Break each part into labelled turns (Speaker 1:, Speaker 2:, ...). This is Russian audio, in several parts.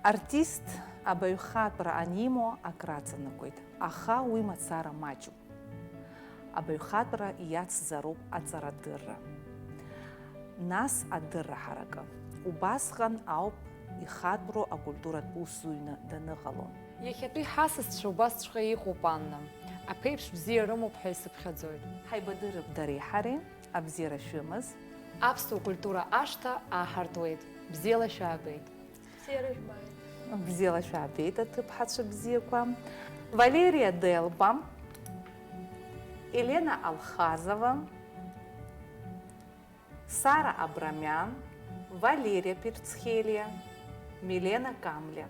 Speaker 1: Артист абаюхат про анимо акрацана койт. Аха уима цара мачу. Абаюхат про яц заруб ацарадырра. Нас адырра харака. Убасхан ауп ихатбро акультурат усуйна даныгалон.
Speaker 2: Иахьатәи ҳасасцәа убасҵәҟьа иҟоуп, Анна. Аԥеиԥш бзиа рымоуп ҳәа исыԥхьаӡоит.
Speaker 1: Ҳаибадырып дареи ҳареи абзиара шәымаз.
Speaker 2: Аԥсуа культура ашҭа ааҳартуеит. Бзиала шәаабеит.
Speaker 3: Бзиара жәбааит.
Speaker 1: Бзиала шәаабеит аҭыԥҳацәа бзиақәа. Валерия Делба, Елена Алхазова, Сара Абрамян, Валерия Перцхелия, Милена Камля.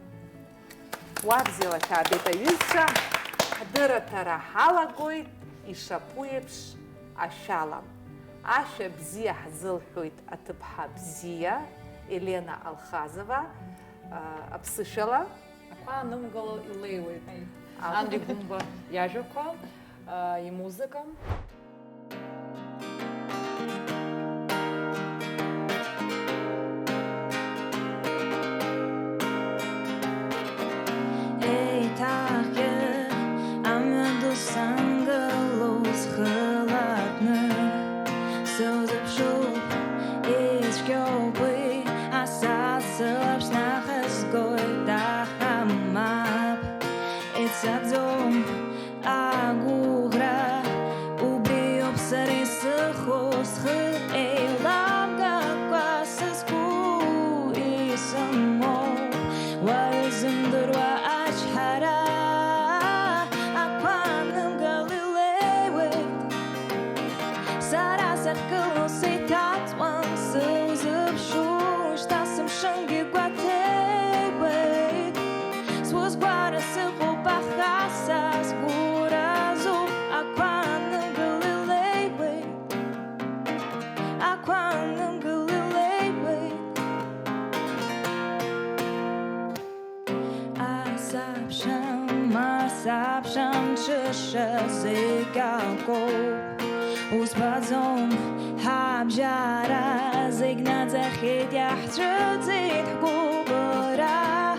Speaker 1: Уабзиала шәаабеит аҩызцәа, ҳдырраҭара ҳалагоит ишаԥу еиԥш ашәала. Ашәа бзиа ҳзылҳәоит аҭыԥҳа бзиа, Елена Алхазова, аԥсышәала.
Speaker 2: Ақәа анымгало илеиуеит. Андри Гәымба иажәақәа, имузыка.
Speaker 4: Uzbadzom habjara zignat zachit yahtruzit gubara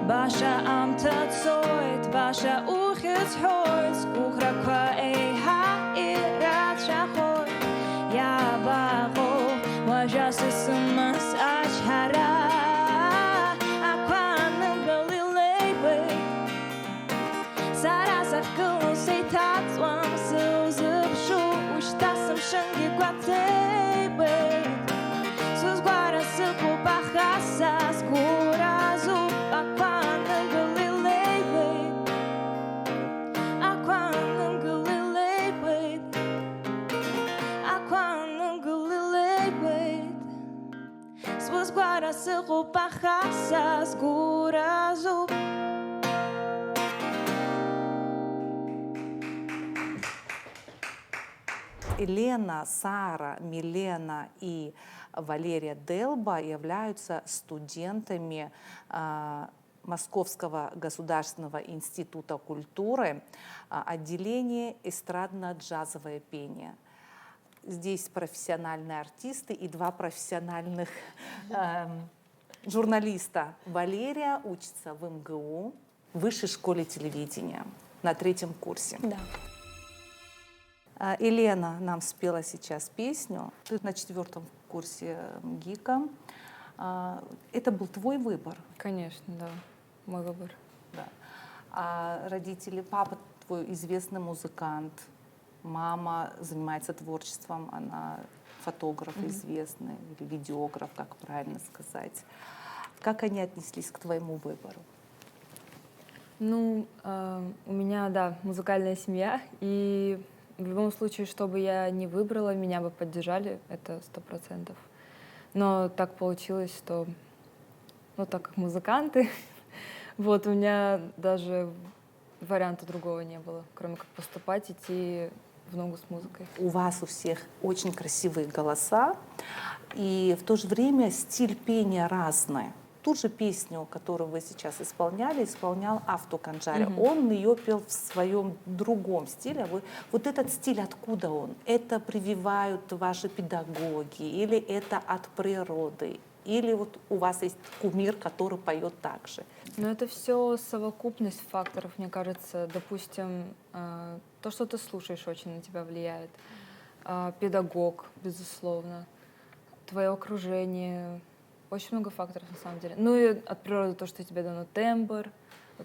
Speaker 4: Basha am tatsoit basha uchit hoyt kuchra kwa ha irat shachoy ya bago wajas sumas ashara
Speaker 1: Елена, Сара, Милена и Валерия Делба являются студентами Московского государственного института культуры, отделение эстрадно-джазовое пение. Здесь профессиональные артисты и два профессиональных журналиста. Валерия учится в МГУ, в Высшей школе телевидения, на 3-м курсе.
Speaker 3: Да.
Speaker 1: Елена нам спела сейчас песню. Ты на 4-м курсе МГИКа. Это был твой выбор?
Speaker 2: Конечно, да. Мой выбор.
Speaker 1: Да. А родители, папа твой известный музыкант, мама занимается творчеством, она фотограф известный, или видеограф, как правильно сказать. Как они отнеслись к твоему выбору?
Speaker 2: Ну, у меня, да, музыкальная семья, и в любом случае, что бы я ни выбрала, меня бы поддержали, это 100%. Но так получилось, что, ну, так как музыканты, вот, у меня даже варианта другого не было, кроме как поступать, идти в ногу с музыкой.
Speaker 1: У вас у всех очень красивые голоса, и в то же время стиль пения разный. Ту же песню, которую вы сейчас исполняли, исполнял Авту Канджари. Он ее пел в своем другом стиле. Вот этот стиль, откуда он? Это прививают ваши педагоги или это от природы? Или вот у вас есть кумир, который поет так же?
Speaker 2: Но это все совокупность факторов, мне кажется. Допустим, то, что ты слушаешь, очень на тебя влияет. Педагог, безусловно. Твое окружение. Очень много факторов, на самом деле. Ну и от природы то, что тебе дано тембр,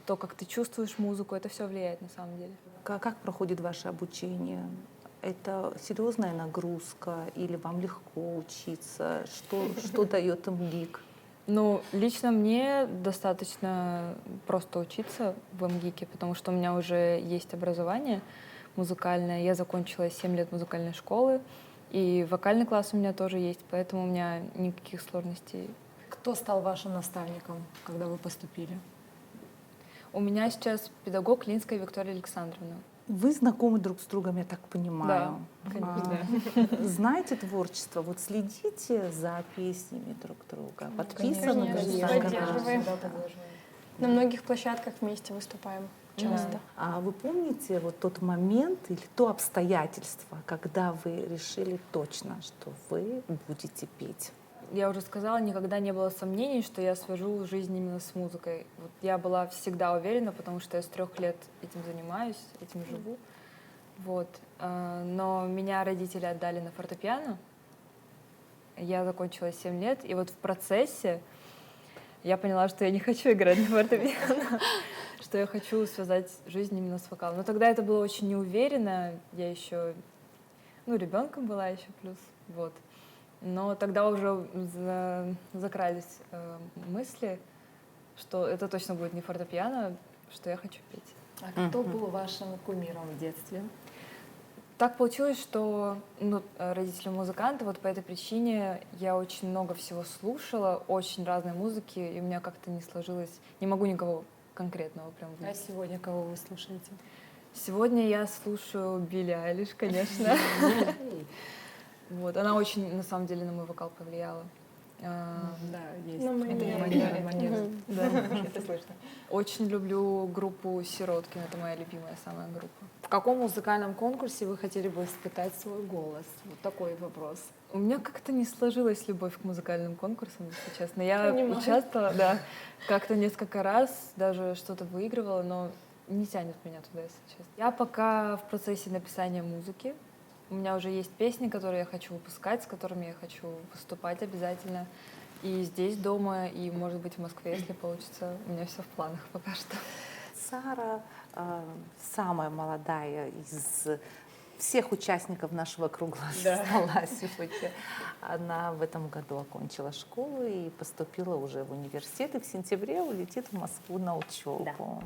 Speaker 2: то, как ты чувствуешь музыку, это все влияет, на самом деле.
Speaker 1: Как проходит ваше обучение? Это серьезная нагрузка или вам легко учиться? Что дает МГИК?
Speaker 2: Ну, лично мне достаточно просто учиться в МГИКе, потому что у меня уже есть образование музыкальное. Я закончила 7 лет музыкальной школы, и вокальный класс у меня тоже есть, поэтому у меня никаких сложностей.
Speaker 3: Кто стал вашим наставником, когда вы поступили?
Speaker 2: У меня сейчас педагог Линская Виктория Александровна.
Speaker 1: Вы знакомы друг с другом, я так понимаю.
Speaker 2: конечно.
Speaker 1: Знаете творчество? Вот следите за песнями друг друга, подписаны друг на
Speaker 5: Поддерживаем.
Speaker 1: канал.
Speaker 3: Всегда поддерживаем.
Speaker 5: На многих площадках вместе выступаем часто.
Speaker 1: А вы помните вот тот момент или то обстоятельство, когда вы решили точно, что вы будете петь?
Speaker 2: Я уже сказала, никогда не было сомнений, что я свяжу жизнь именно с музыкой. Вот я была всегда уверена, потому что я с 3 лет этим занимаюсь, этим живу. Вот. Но меня родители отдали на фортепиано. Я закончила 7 лет, и вот в процессе я поняла, что я не хочу играть на фортепиано, что я хочу связать жизнь именно с вокалом. Но тогда это было очень неуверенно, я еще, ребенком была еще плюс, вот. Но тогда уже закрались мысли, что это точно будет не фортепиано, что я хочу петь.
Speaker 3: А кто был вашим кумиром в детстве?
Speaker 2: Так получилось, что родители музыканты, вот по этой причине я очень много всего слушала, очень разной музыки, и у меня как-то не сложилось, не могу никого конкретного прям
Speaker 3: А
Speaker 2: выделить.
Speaker 3: сегодня кого вы слушаете?
Speaker 2: Сегодня я слушаю Билли Айлиш, конечно. Вот, она очень, на самом деле, на мой вокал повлияла.
Speaker 3: Да, есть.
Speaker 5: На
Speaker 3: манер.
Speaker 2: Да.
Speaker 3: Это слышно.
Speaker 2: Очень люблю группу Сироткин, это моя любимая самая группа.
Speaker 3: В каком музыкальном конкурсе вы хотели бы испытать свой голос? Вот такой вопрос.
Speaker 2: У меня как-то не сложилась любовь к музыкальным конкурсам, если честно. Я
Speaker 5: Понимаю.
Speaker 2: участвовала, да, как-то несколько раз, даже что-то выигрывала, но не тянет меня туда, если честно. Я пока в процессе написания музыки. У меня уже есть песни, которые я хочу выпускать, с которыми я хочу выступать обязательно. И здесь дома, и, может быть, в Москве, если получится. У меня все в планах пока что.
Speaker 1: Сара самая молодая из всех участников нашего круглого стола сегодня. Она в этом году окончила школу и поступила уже в университет, и в сентябре улетит в Москву на учебу.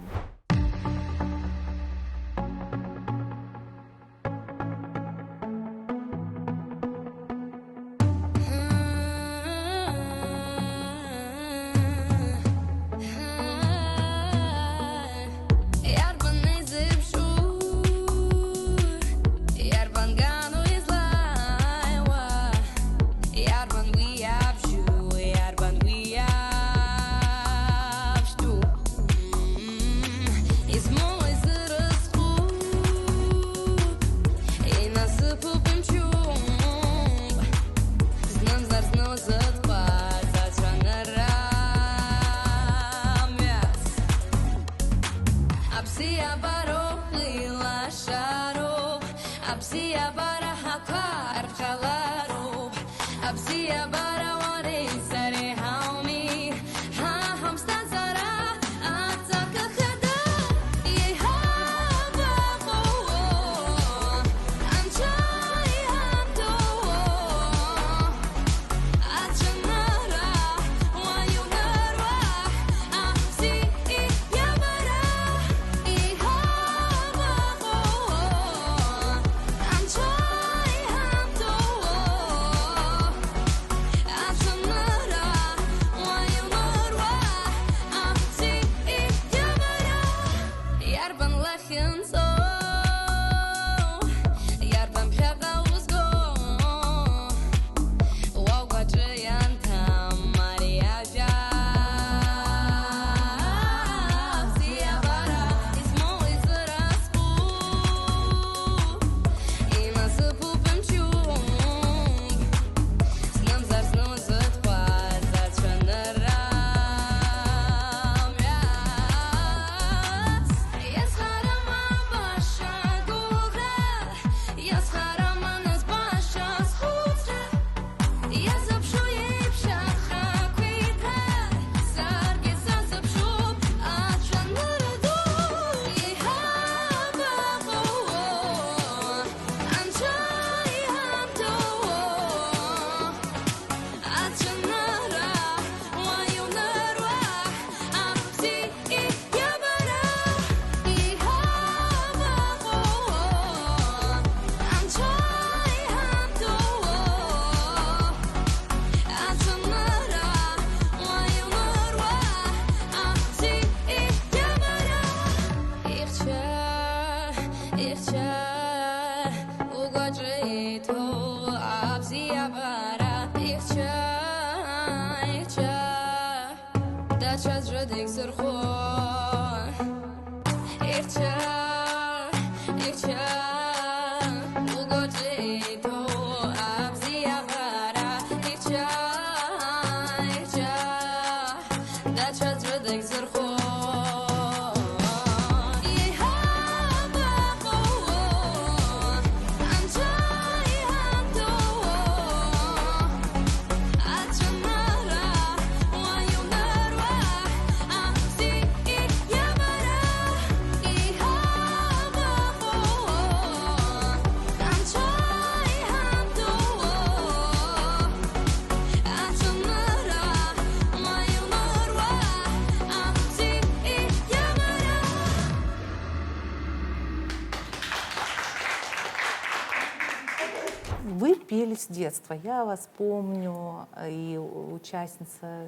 Speaker 1: Вы пели с детства. Я вас помню, и участница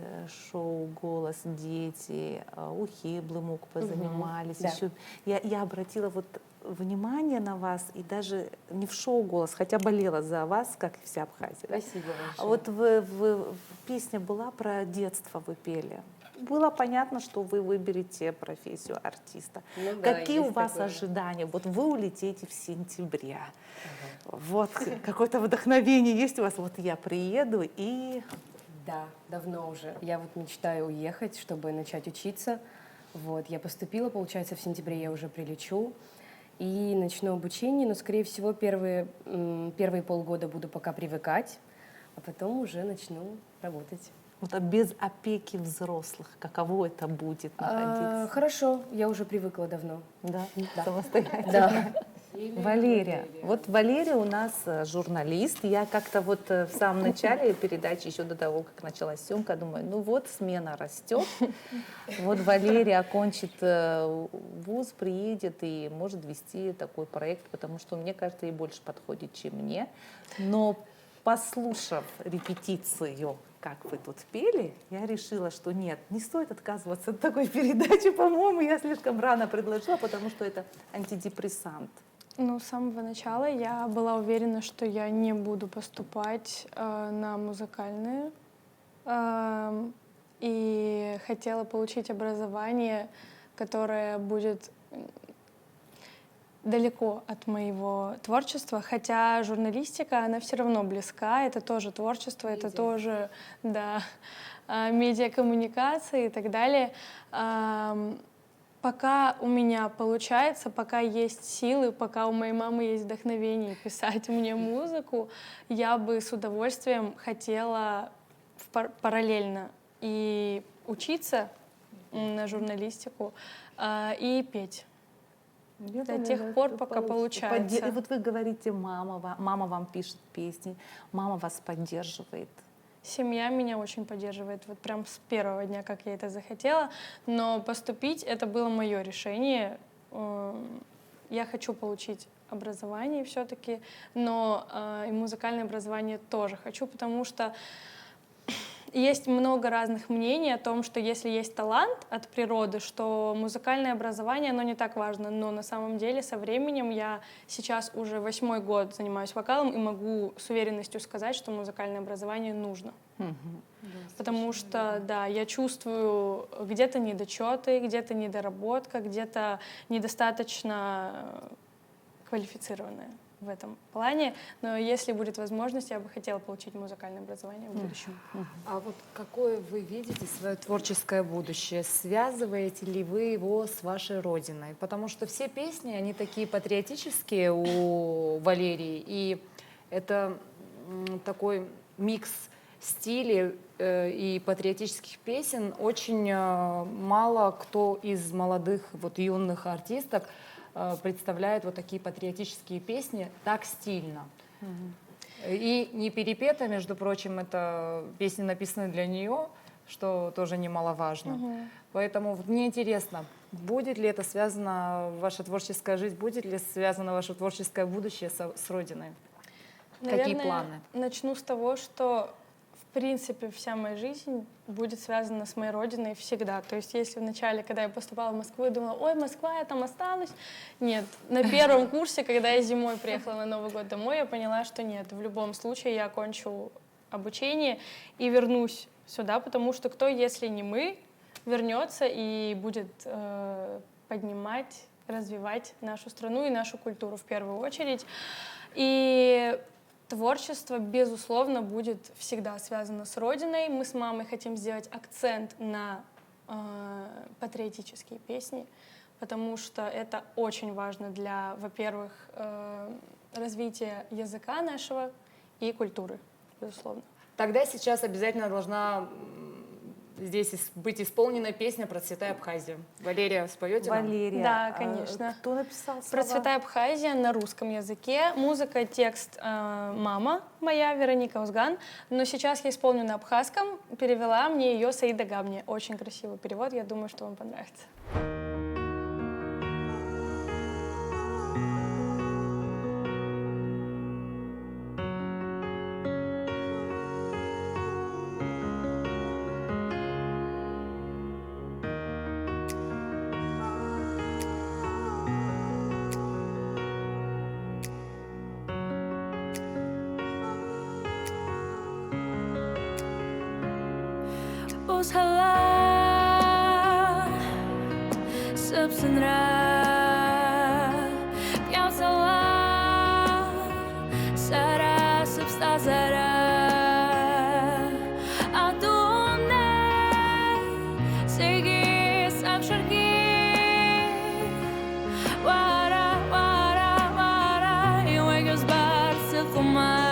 Speaker 1: шоу «Голос дети», у Хиблы МУК позанимались.
Speaker 6: да.
Speaker 1: Еще я обратила вот внимание на вас, и даже не в шоу «Голос», хотя болела за вас, как и вся Абхазия. Да?
Speaker 6: Спасибо
Speaker 1: А
Speaker 6: большое.
Speaker 1: вот песня была про детство, вы пели. Было понятно, что вы выберете профессию артиста.
Speaker 6: Ну да,
Speaker 1: Какие у
Speaker 6: есть
Speaker 1: вас
Speaker 6: такое.
Speaker 1: ожидания? Вот вы улетите в сентябре. Вот какое-то вдохновение есть у вас? Вот я приеду и...
Speaker 6: Да, давно уже. Я вот мечтаю уехать, чтобы начать учиться. Вот, я поступила, получается, в сентябре я уже прилечу и начну обучение, но, скорее всего, первые полгода буду пока привыкать, а потом уже начну работать.
Speaker 1: Вот, а без опеки взрослых, каково это будет находиться?
Speaker 6: Хорошо, я уже привыкла давно.
Speaker 1: Да,
Speaker 6: Да.
Speaker 1: самостоятельно.
Speaker 6: Да.
Speaker 1: Валерия. Вот Валерия у нас журналист. Я как-то вот в самом начале передачи, еще до того, как началась съемка, думаю, ну вот смена растет. Вот Валерия окончит вуз, приедет и может вести такой проект, потому что, мне кажется, ей больше подходит, чем мне. Но послушав репетицию, как вы тут пели, я решила, что нет, не стоит отказываться от такой передачи. По-моему, я слишком рано предложила, потому что это антидепрессант.
Speaker 5: Ну, с самого начала я была уверена, что я не буду поступать на музыкальные. И хотела получить образование, которое будет далеко от моего творчества, хотя журналистика, она все равно близка, это тоже творчество, это тоже, да, медиакоммуникации и так далее. Пока у меня получается, пока есть силы, пока у моей мамы есть вдохновение писать мне музыку, я бы с удовольствием хотела параллельно и учиться на журналистику, и петь. До тех пор, пока получается.
Speaker 1: Вот вы говорите, мама вам пишет песни, мама вас поддерживает.
Speaker 5: Семья меня очень поддерживает, вот прям с первого дня, как я это захотела. Но поступить — это было мое решение. Я хочу получить образование все-таки, но и музыкальное образование тоже хочу, потому что есть много разных мнений о том, что если есть талант от природы, что музыкальное образование, оно не так важно. Но на самом деле со временем я сейчас уже 8-й год занимаюсь вокалом и могу с уверенностью сказать, что музыкальное образование нужно. Потому что, да, я чувствую где-то недочеты, где-то недоработка, где-то недостаточно квалифицированная в этом плане, но если будет возможность, я бы хотела получить музыкальное образование в будущем.
Speaker 3: А вот какое вы видите свое творческое будущее? Связываете ли вы его с вашей родиной? Потому что все песни, они такие патриотические у Валерии, и это такой микс стилей и патриотических песен. Очень мало кто из молодых, вот юных артисток представляет вот такие патриотические песни так стильно. И не перепета, между прочим, это песни написаны для нее, что тоже немаловажно. Поэтому вот мне интересно, будет ли это связано, ваша творческая жизнь, будет ли связано ваше творческое будущее с Родиной?
Speaker 5: Наверное,
Speaker 3: какие планы?
Speaker 5: Начну с того, что в принципе вся моя жизнь будет связана с моей родиной всегда. То есть если вначале, когда я поступала в Москву, я думала, ой, Москва, я там останусь. Нет, на первом курсе, когда я зимой приехала на Новый год домой, я поняла, что нет, в любом случае я окончу обучение и вернусь сюда, потому что кто, если не мы, вернется и будет поднимать, развивать нашу страну и нашу культуру в первую очередь. И творчество, безусловно, будет всегда связано с Родиной. Мы с мамой хотим сделать акцент на патриотические песни, потому что это очень важно для, во-первых, развития языка нашего и культуры, безусловно.
Speaker 3: Тогда сейчас обязательно должна здесь быть исполнена песня «Процветай Абхазия». Валерия, споете нам?
Speaker 1: Валерия.
Speaker 5: Да, конечно.
Speaker 1: Кто написал слова?
Speaker 5: «Процветай Абхазия» на русском языке. Музыка, текст мама моя, Вероника Узган. Но сейчас я исполню на абхазском. Перевела мне ее Саида Габни. Очень красивый перевод. Я думаю, что вам понравится.
Speaker 4: Ushalah subsanra Yausala Sara substazara Adune Sevgi savşargi Vara vara vara Yuvay göz bar sıkılmaz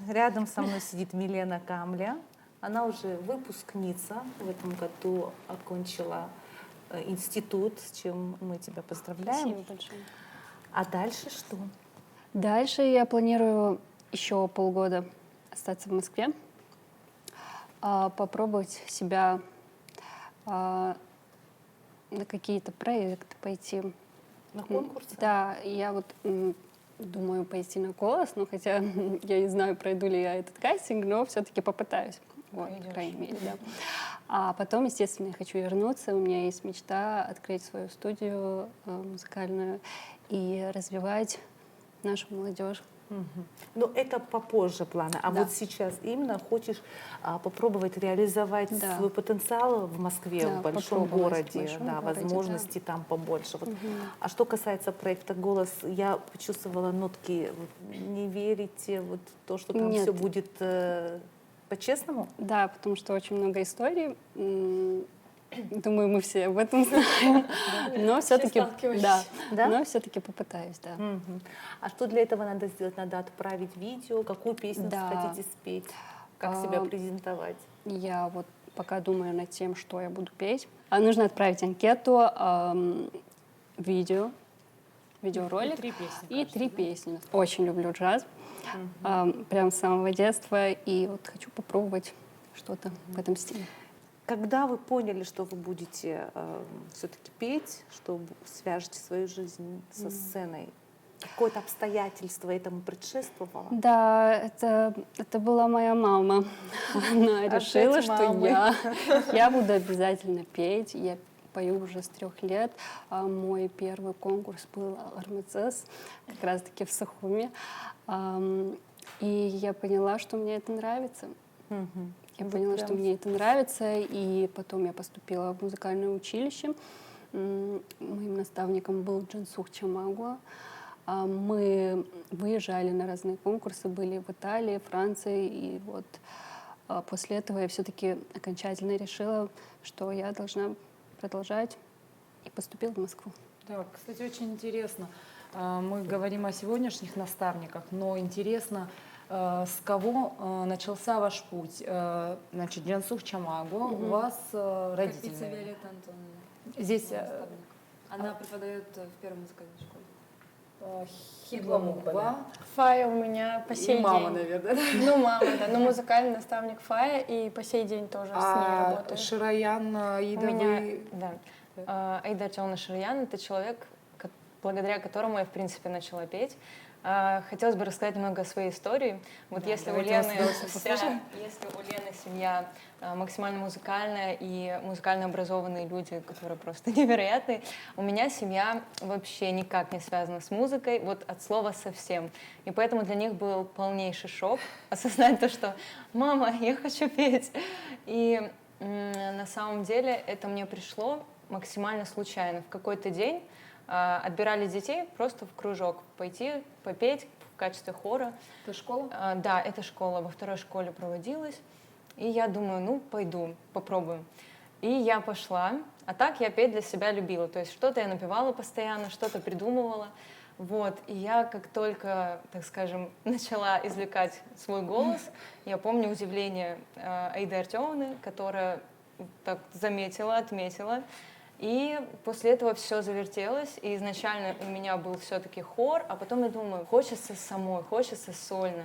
Speaker 1: Рядом со мной сидит Милена Камля. Она уже выпускница, в этом году окончила институт, с чем мы тебя поздравляем.
Speaker 7: Спасибо большое.
Speaker 1: А дальше что?
Speaker 7: Дальше я планирую еще полгода остаться в Москве, попробовать себя на какие-то проекты пойти.
Speaker 1: На конкурсы?
Speaker 7: Да, я вот думаю пойти на «Голос», но хотя я не знаю, пройду ли я этот кастинг, но все-таки попытаюсь. Вот, по крайней мере, да. А потом, естественно, я хочу вернуться. У меня есть мечта открыть свою студию музыкальную и развивать нашу молодежь.
Speaker 1: Но это попозже планы. А
Speaker 7: Да.
Speaker 1: вот сейчас именно хочешь попробовать реализовать
Speaker 7: Да.
Speaker 1: свой потенциал в Москве,
Speaker 7: Да,
Speaker 1: в большом
Speaker 7: попробовать в
Speaker 1: городе,
Speaker 7: большом
Speaker 1: да,
Speaker 7: городе,
Speaker 1: возможностей там побольше. Вот. А что касается проекта «Голос», я почувствовала нотки, вот, не верите, вот то, что там
Speaker 7: Нет.
Speaker 1: все будет по-честному?
Speaker 7: Да, потому что очень много историй. Думаю, мы все об этом знаем. Но все-таки, да,
Speaker 1: Да?
Speaker 7: но все-таки попытаюсь, да.
Speaker 1: Мгм. А что для этого надо сделать? Надо отправить видео, какую песню
Speaker 7: Да.
Speaker 1: хотите спеть, как себя презентовать?
Speaker 7: Я вот пока думаю над тем, что я буду петь. Нужно отправить анкету, видеоролик. И 3 песни. Очень люблю джаз. Прям с самого детства. И вот хочу попробовать что-то в этом стиле.
Speaker 1: Когда вы поняли, что вы будете все-таки петь, что свяжете свою жизнь со сценой? какое-то обстоятельство этому предшествовало?
Speaker 7: Да, это была моя мама. Она решила, что я буду обязательно петь. Я пою уже с 3 лет. Мой первый конкурс был РМЦС, как раз-таки в Сухуми. И я поняла, что мне это нравится. Я поняла, что мне это нравится, и потом я поступила в музыкальное училище. Моим наставником был Джансух Чамагуа. Мы выезжали на разные конкурсы, были в Италии, Франции, и вот после этого я все-таки окончательно решила, что я должна продолжать, и поступила в Москву.
Speaker 3: Да, кстати, очень интересно. Мы говорим о сегодняшних наставниках, но интересно, с кого начался ваш путь? Значит, Джансух Чамагуа, у вас родители.
Speaker 2: Виолетта Антоновна.
Speaker 3: Здесь
Speaker 2: Она преподает в первой музыкальной школе.
Speaker 3: Хибла
Speaker 5: Фая у меня по сей
Speaker 3: и мама,
Speaker 5: день.
Speaker 3: наверное.
Speaker 5: Ну, мама, да. Но музыкальный наставник Фая, и по сей день тоже с ней работаю.
Speaker 3: Шираян, Аида,
Speaker 5: У меня,
Speaker 3: вы...
Speaker 5: да. Аида Артемовна Ширьян — это человек, благодаря которому я, в принципе, начала петь. Хотелось бы рассказать немного о своей истории. Вот если у Лены семья максимально музыкальная и музыкально образованные люди, которые просто невероятные, у меня семья вообще никак не связана с музыкой, вот от слова совсем. И поэтому для них был полнейший шок осознать то, что «мама, я хочу петь». И на самом деле это мне пришло максимально случайно. В какой-то день отбирали детей просто в кружок пойти попеть в качестве хора.
Speaker 3: Это школа?
Speaker 5: Да, это школа, во 2-й школе проводилась. И я думаю, ну, пойду, попробую. И я пошла, а так я петь для себя любила. То есть что-то я напевала постоянно, что-то придумывала. Вот. И я как только, так скажем, начала извлекать свой голос, я помню удивление Аиды Артемовны, которая так заметила, отметила. И после этого все завертелось, и изначально у меня был все-таки хор, а потом я думаю, хочется самой, хочется сольно.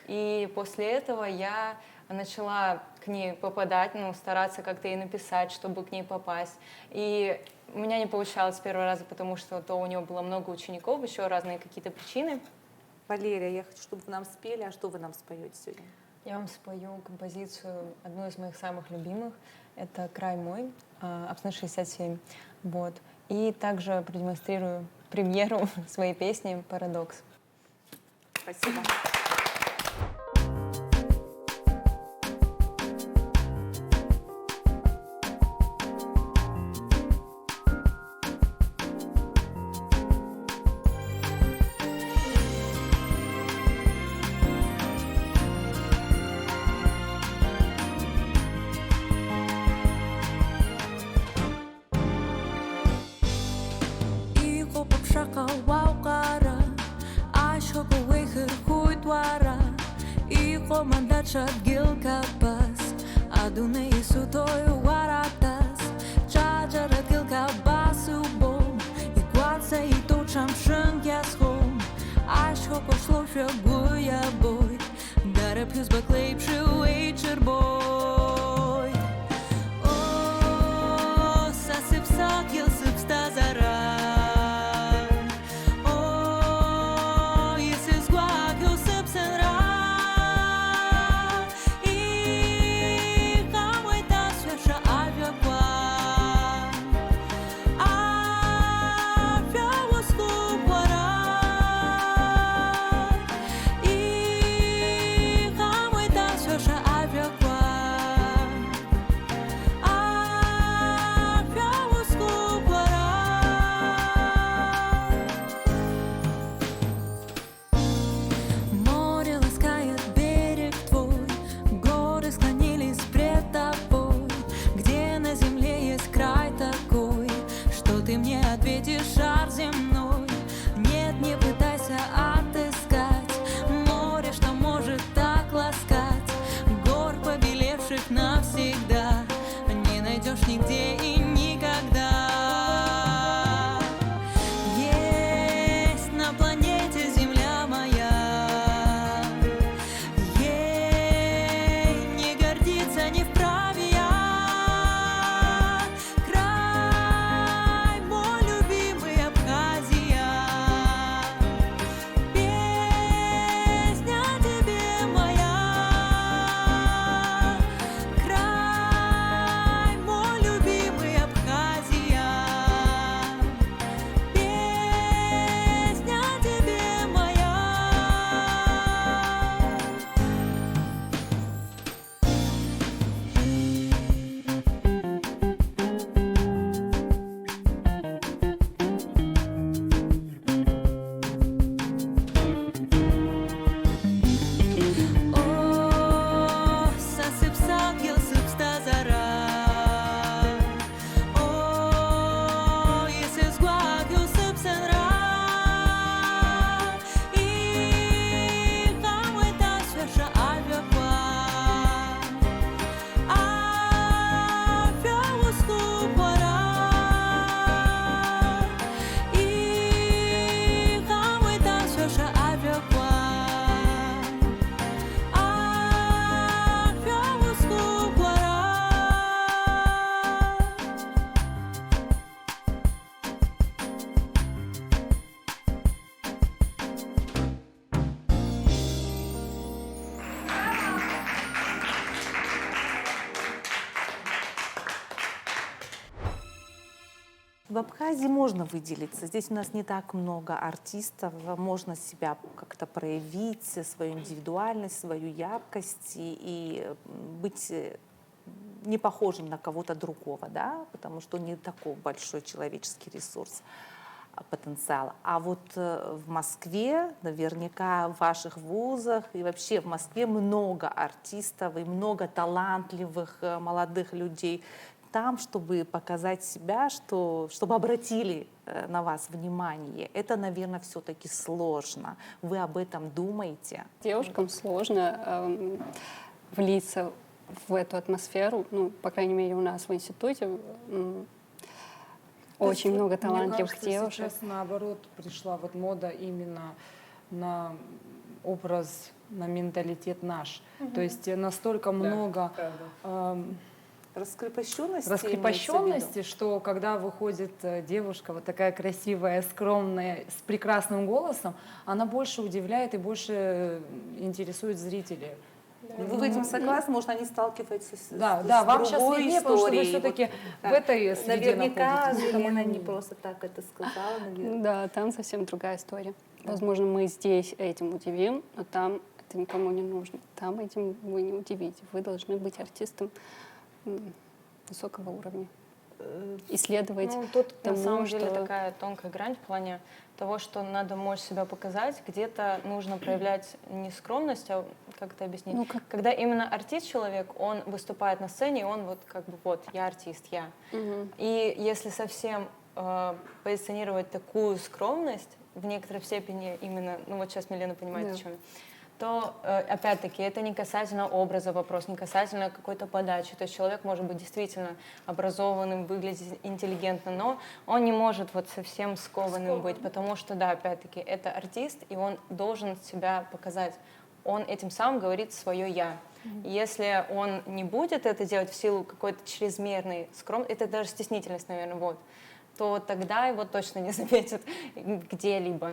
Speaker 5: И после этого я начала к ней попадать, ну, стараться как-то ей написать, чтобы к ней попасть. И у меня не получалось с первого раза, потому что то у нее было много учеников, еще разные какие-то причины.
Speaker 1: Валерия, я хочу, чтобы вы нам спели, а что вы нам споете сегодня?
Speaker 5: Я вам спою композицию, одну из моих самых любимых. Это «Край мой», Апсны 67. Вот. И также продемонстрирую премьеру своей песни «Парадокс».
Speaker 1: Спасибо.
Speaker 4: Mandat gil kapas adune isutoy waratas chajarat gil kabasu bom и кваца и то чам шен ясхом ашхо пошло шагуя бой даре плюс баклей вечер бой о сасыпса гил сыпста зара Come with
Speaker 1: В Абхазии можно выделиться. Здесь у нас не так много артистов. Можно себя как-то проявить, свою индивидуальность, свою яркость и быть не похожим на кого-то другого, да, потому что не такой большой человеческий ресурс, потенциал. А вот в Москве, наверняка в ваших вузах и вообще в Москве много артистов и много талантливых молодых людей там, чтобы показать себя, чтобы обратили на вас внимание. Это, наверное, все-таки сложно. Вы об этом думаете?
Speaker 7: Девушкам сложно влиться в эту атмосферу, ну, по крайней мере, у нас в институте очень много талантливых девушек.
Speaker 3: Сейчас наоборот пришла вот мода именно на образ, на менталитет наш. То есть настолько много раскрепощенности, что когда выходит девушка вот такая красивая, скромная, с прекрасным голосом, она больше удивляет и больше интересует зрителей.
Speaker 1: Вы в этом согласны? Может, они сталкиваются с
Speaker 3: вам сейчас
Speaker 1: другой
Speaker 3: виднее, потому что вы
Speaker 1: историей.
Speaker 3: все-таки
Speaker 1: Вот,
Speaker 3: в этой среде
Speaker 1: наверняка
Speaker 3: находитесь.
Speaker 1: Елена не просто так это сказала. Наверное.
Speaker 7: Да, там совсем другая история. Возможно, мы здесь этим удивим, но там это никому не нужно. Там этим вы не удивите. Вы должны быть артистом высокого уровня. Исследовать
Speaker 8: Ну, тут на
Speaker 7: тому,
Speaker 8: самом деле
Speaker 7: что-
Speaker 8: такая тонкая грань в плане того, что надо можешь себя показать, где-то нужно проявлять не скромность, а как это объяснить?
Speaker 7: Ну, как-
Speaker 8: Когда именно артист человек, он выступает на сцене, и он вот как бы вот, я артист, я. И если совсем позиционировать такую скромность, в некоторой степени именно, ну вот сейчас Милена понимает,
Speaker 7: Да.
Speaker 8: о чем я, то, опять-таки, это не касательно образа вопрос, не касательно какой-то подачи. То есть человек может быть действительно образованным, выглядеть интеллигентно, но он не может вот совсем скованным быть, потому что, да, опять-таки, это артист, и он должен себя показать. Он этим самым говорит свое «я». И если он не будет это делать в силу какой-то чрезмерной скромности, это даже стеснительность, наверное, вот, то тогда его точно не заметят где-либо.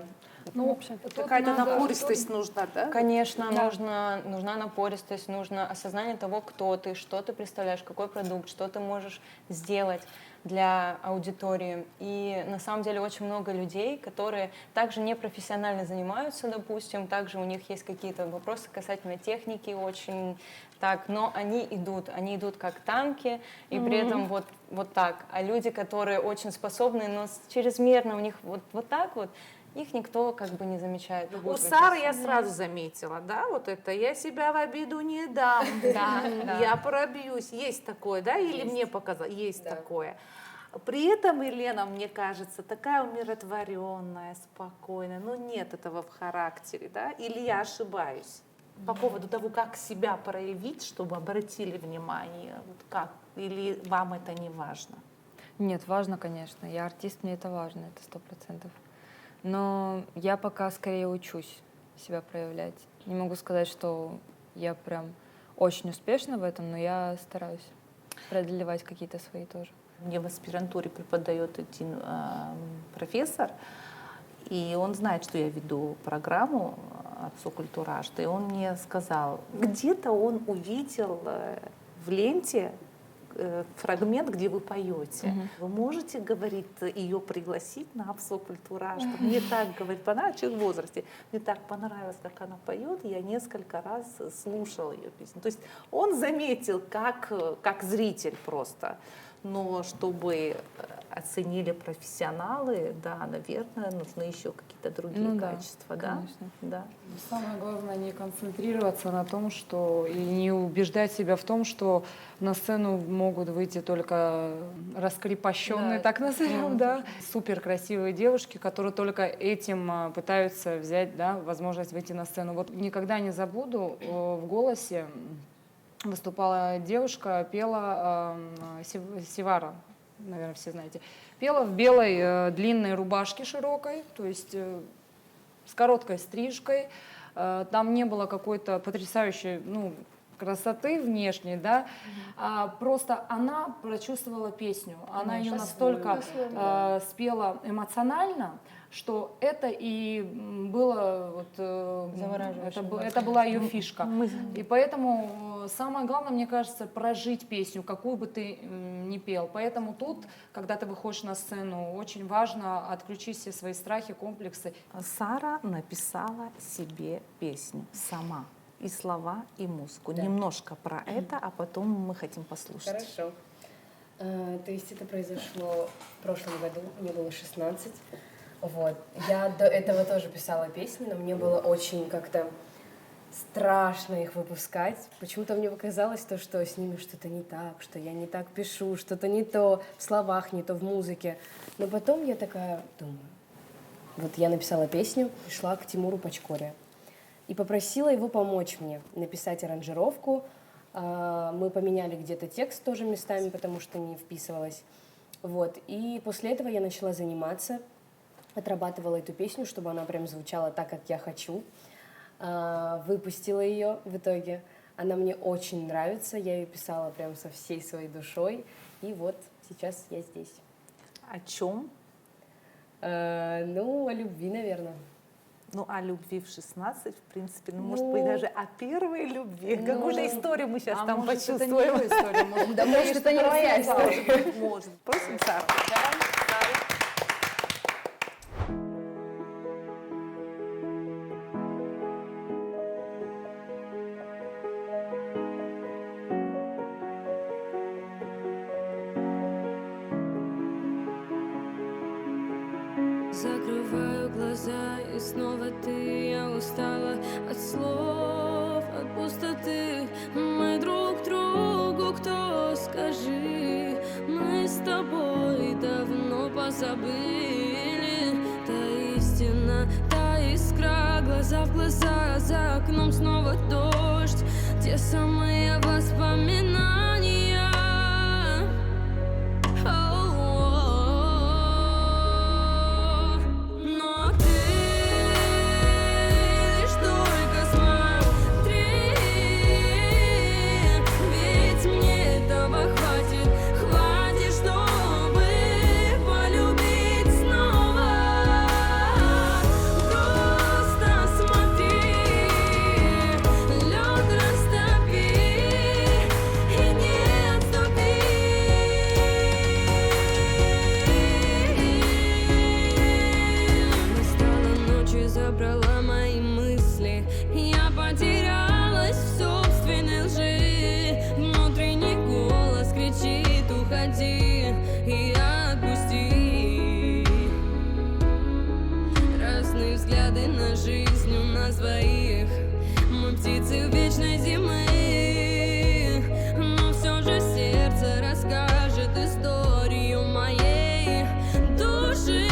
Speaker 3: Ну,
Speaker 1: Какая-то напористость нужна, да?
Speaker 8: Конечно, нужна напористость, нужно осознание того, кто ты, что ты представляешь, какой продукт, что ты можешь сделать для аудитории. И на самом деле очень много людей, которые также непрофессионально занимаются, допустим, также у них есть какие-то вопросы касательно техники очень так, но они идут как танки, и при этом вот так. А люди, которые очень способны, но чрезмерно у них вот так вот, их никто как бы не замечает.
Speaker 1: У Сары я сразу заметила, да, вот это «я себя в обиду не дам», «я пробьюсь», есть такое, да, или мне показалось, есть такое. При этом Елена, мне кажется, такая умиротворенная, спокойная, но нет этого в характере, да, или я ошибаюсь по поводу того, как себя проявить, чтобы обратили внимание, вот как, или вам это не важно?
Speaker 2: Нет, важно, конечно. Я артист, мне это важно, это 100%. Но я пока скорее учусь себя проявлять. Не могу сказать, что я прям очень успешна в этом, но я стараюсь преодолевать какие-то свои тоже.
Speaker 1: Мне в аспирантуре преподает один профессор, и он знает, что я веду программу «Отцу культураж», и он мне сказал, где-то он увидел в ленте фрагмент, где вы поете. Вы можете, говорит, ее пригласить на «Отцу культураж»? Мне так, говорит, понравилось, человек в возрасте, мне так понравилось, как она поет, и я несколько раз слушала ее песню. То есть он заметил, как зритель просто. Но чтобы оценили профессионалы, да, наверное, нужны еще какие-то другие качества, да?
Speaker 2: Конечно.
Speaker 1: Да.
Speaker 3: Самое главное не концентрироваться на том, что и не убеждать себя в том, что на сцену могут выйти только раскрепощенные, так назовем, да, супер красивые девушки, которые только этим пытаются взять, да, возможность выйти на сцену. Вот никогда не забуду, в «Голосе» выступала девушка, пела Севара, наверное, все знаете. Пела в белой длинной рубашке широкой, то есть с короткой стрижкой. Там не было какой-то потрясающей, красоты внешней, да, просто она прочувствовала песню, она ее настолько спела эмоционально, что это и было вот,
Speaker 8: Завораживающе,
Speaker 3: это была ее фишка. И поэтому самое главное, мне кажется, прожить песню, какую бы ты ни пел. Поэтому тут, когда ты выходишь на сцену, очень важно отключить все свои страхи, комплексы.
Speaker 1: Сара написала себе песню сама. И слова, и музыку. Немножко про это, а потом мы хотим послушать.
Speaker 6: Хорошо. То есть это произошло в прошлом году, мне было 16. Вот. Я до этого тоже писала песни, но мне было очень как-то страшно их выпускать. Почему-то мне показалось то, что с ними что-то не так, что я не так пишу, что-то не то в словах, не то в музыке. Но потом я такая думаю, вот я написала песню, пришла к Тимуру Пачкоре и попросила его помочь мне написать аранжировку. Мы поменяли где-то текст тоже местами, потому что не вписывалось. Вот. И после этого я начала заниматься, отрабатывала эту песню, чтобы она прям звучала так, как я хочу. Выпустила ее в итоге. Она мне очень нравится, я ее писала прям со всей своей душой. И вот сейчас я здесь.
Speaker 1: О чем?
Speaker 6: Ну, о любви, наверное.
Speaker 1: Ну, о любви в 16, в принципе, ну, может быть, даже о первой любви. Какую же историю мы сейчас там
Speaker 3: может, это не
Speaker 1: почувствуем?
Speaker 3: ее история, может,
Speaker 6: Да, может, это не моя история.
Speaker 1: Может. Просим, Сара.
Speaker 4: Закрываю глаза, и снова ты. Я устала от слов, от пустоты. Мы друг другу, кто скажи. Мы с тобой давно позабыли. Та истина, та искра, глаза в глаза. За окном снова дождь, те самые воспоминания. Забрала мои мысли, я потерялась в собственной лжи. Внутренний голос кричит: уходи и отпусти. Разные взгляды на жизнь у нас двоих. Мы птицы вечной зимы, но все же сердце расскажет историю моей души.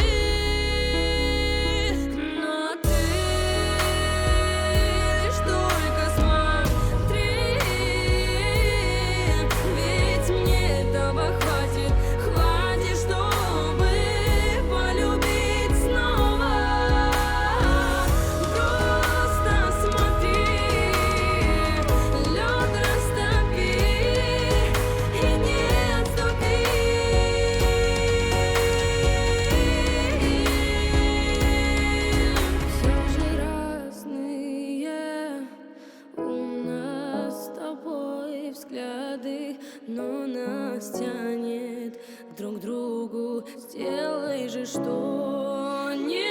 Speaker 4: Но нас тянет друг к другу. Сделай же что-нибудь.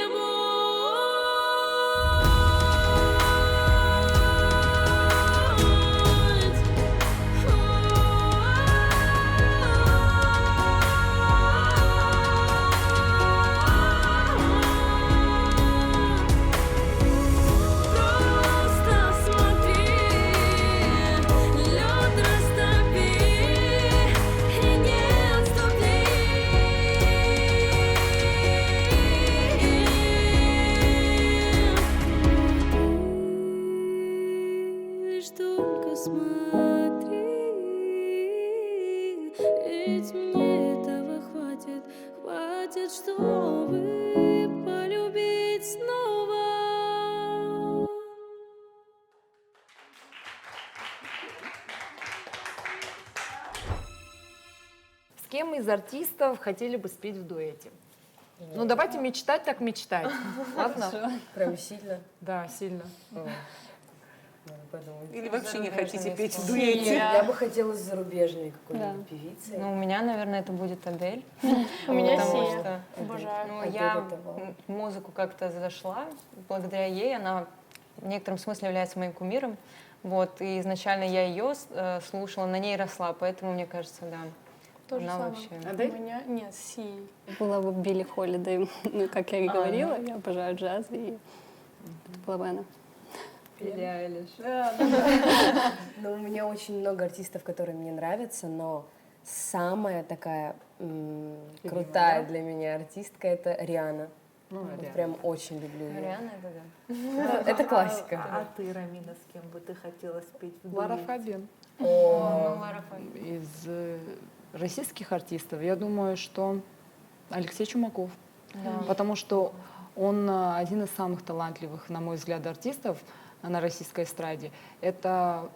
Speaker 4: Ведь мне этого хватит, чтобы полюбить снова.
Speaker 3: С кем из артистов хотели бы спеть в дуэте? Ну, давайте мечтать так мечтать. Ладно?
Speaker 6: Прям сильно.
Speaker 3: Да, сильно.
Speaker 6: Надо подумать.
Speaker 1: Или вообще не хотите
Speaker 8: Зарубежными
Speaker 1: петь в
Speaker 8: исполнителями.
Speaker 1: дуэте?
Speaker 6: Я бы хотела с зарубежной какой-нибудь
Speaker 7: Да.
Speaker 6: певицей.
Speaker 8: Ну, у меня, наверное, это будет Адель.
Speaker 5: У меня
Speaker 8: Потому
Speaker 5: Сия.
Speaker 8: что,
Speaker 5: Обожаю.
Speaker 8: ну,
Speaker 6: Адель
Speaker 8: я
Speaker 6: это вау.
Speaker 8: в музыку как-то зашла, благодаря ей она в некотором смысле является моим кумиром. Вот, и изначально я ее слушала, на ней росла, поэтому, мне кажется, да,
Speaker 5: То же
Speaker 8: она
Speaker 5: самое.
Speaker 8: вообще...
Speaker 5: У меня нет Сии.
Speaker 7: Была бы Билли Холидей, ну, как я и говорила, я обожаю джаз, и это была бы она.
Speaker 6: Ну, у меня очень много артистов, которые мне нравятся, но самая такая крутая для меня артистка — это Риана. Вот прям очень люблю ее.
Speaker 8: Риана, это да.
Speaker 6: Это классика.
Speaker 1: А ты, Рамина, с кем бы ты хотела спеть в
Speaker 3: Лара
Speaker 1: дуэте?
Speaker 3: Фабиан.
Speaker 8: Ну, Лара Фабиан.
Speaker 3: Из российских артистов, я думаю, что Алексей Чумаков. Потому что он один из самых талантливых, на мой взгляд, артистов на российской эстраде. Это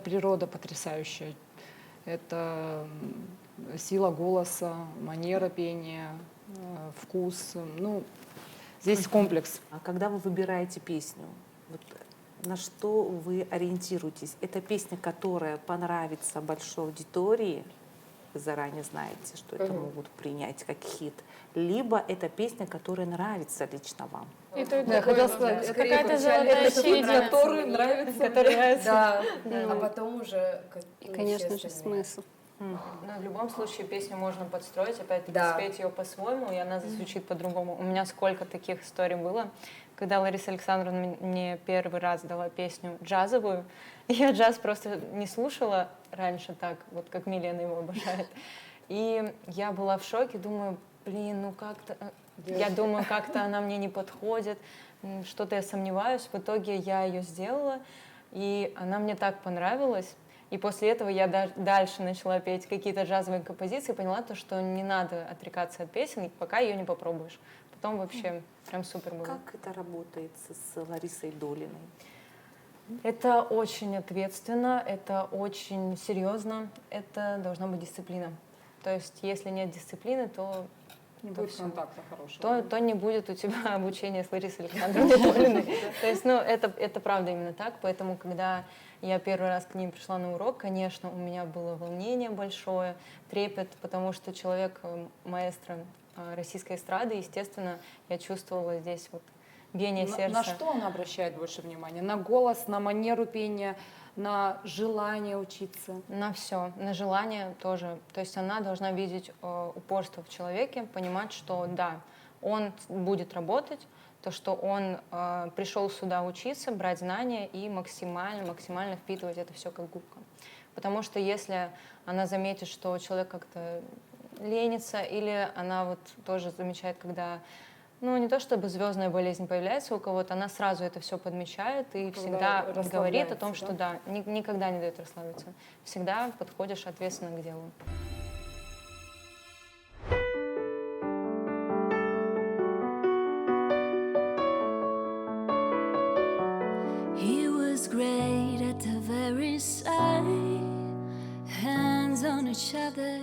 Speaker 3: природа потрясающая. Это сила голоса, манера пения, вкус. Ну, здесь комплекс.
Speaker 1: А когда вы выбираете песню, вот на что вы ориентируетесь? Это песня, которая понравится большой аудитории, вы заранее знаете, что это могут принять как хит, либо это песня, которая нравится лично вам.
Speaker 5: И то, и
Speaker 3: Я
Speaker 5: другое.
Speaker 3: хотела сказать,
Speaker 5: Какая-то золотая середина.
Speaker 3: который нравится.
Speaker 8: Который нравится.
Speaker 6: Да,
Speaker 7: Ну,
Speaker 6: а потом уже...
Speaker 7: И, конечно же, смысл.
Speaker 8: Ну, в любом случае песню можно подстроить, опять-таки
Speaker 6: Да.
Speaker 8: спеть ее по-своему, и она зазвучит по-другому. У меня сколько таких историй было, когда Лариса Александровна мне первый раз дала песню джазовую, я джаз просто не слушала раньше так, вот как Милена его обожает. И я была в шоке, думаю, блин, ну как-то... Я думаю, как-то она мне не подходит, что-то я сомневаюсь. В итоге я ее сделала, и она мне так понравилась. И после этого я дальше начала петь какие-то джазовые композиции, поняла то, что не надо отрекаться от песен, пока ее не попробуешь. Потом вообще прям супер было.
Speaker 1: Как это работает с Ларисой Долиной?
Speaker 8: Это очень ответственно, это очень серьезно, это должна быть дисциплина. То есть если нет дисциплины, то
Speaker 3: Не
Speaker 8: то
Speaker 3: будет
Speaker 8: всё.
Speaker 3: контакта хорошего.
Speaker 8: то не будет у тебя обучения с Ларисой Александровной Долиной. То есть, ну, это правда именно так. Поэтому, когда я первый раз к ним пришла на урок, конечно, у меня было волнение большое, трепет, потому что человек маэстро российской эстрады, естественно, я чувствовала здесь вот биение сердца.
Speaker 3: На что она обращает больше внимания? На голос, на манеру пения, на желание учиться?
Speaker 8: На все, на желание тоже. То есть она должна видеть упорство в человеке, понимать, что да, он будет работать, то, что он пришел сюда учиться, брать знания и максимально впитывать это все как губка. Потому что если она заметит, что человек как-то ленится, или она вот тоже замечает, когда, ну, не то чтобы звездная болезнь появляется у кого-то, она сразу это все подмечает и всегда говорит о том, что да, никогда не дает расслабиться. Всегда подходишь ответственно к делу.
Speaker 4: He was great at the very sight, hands on each other,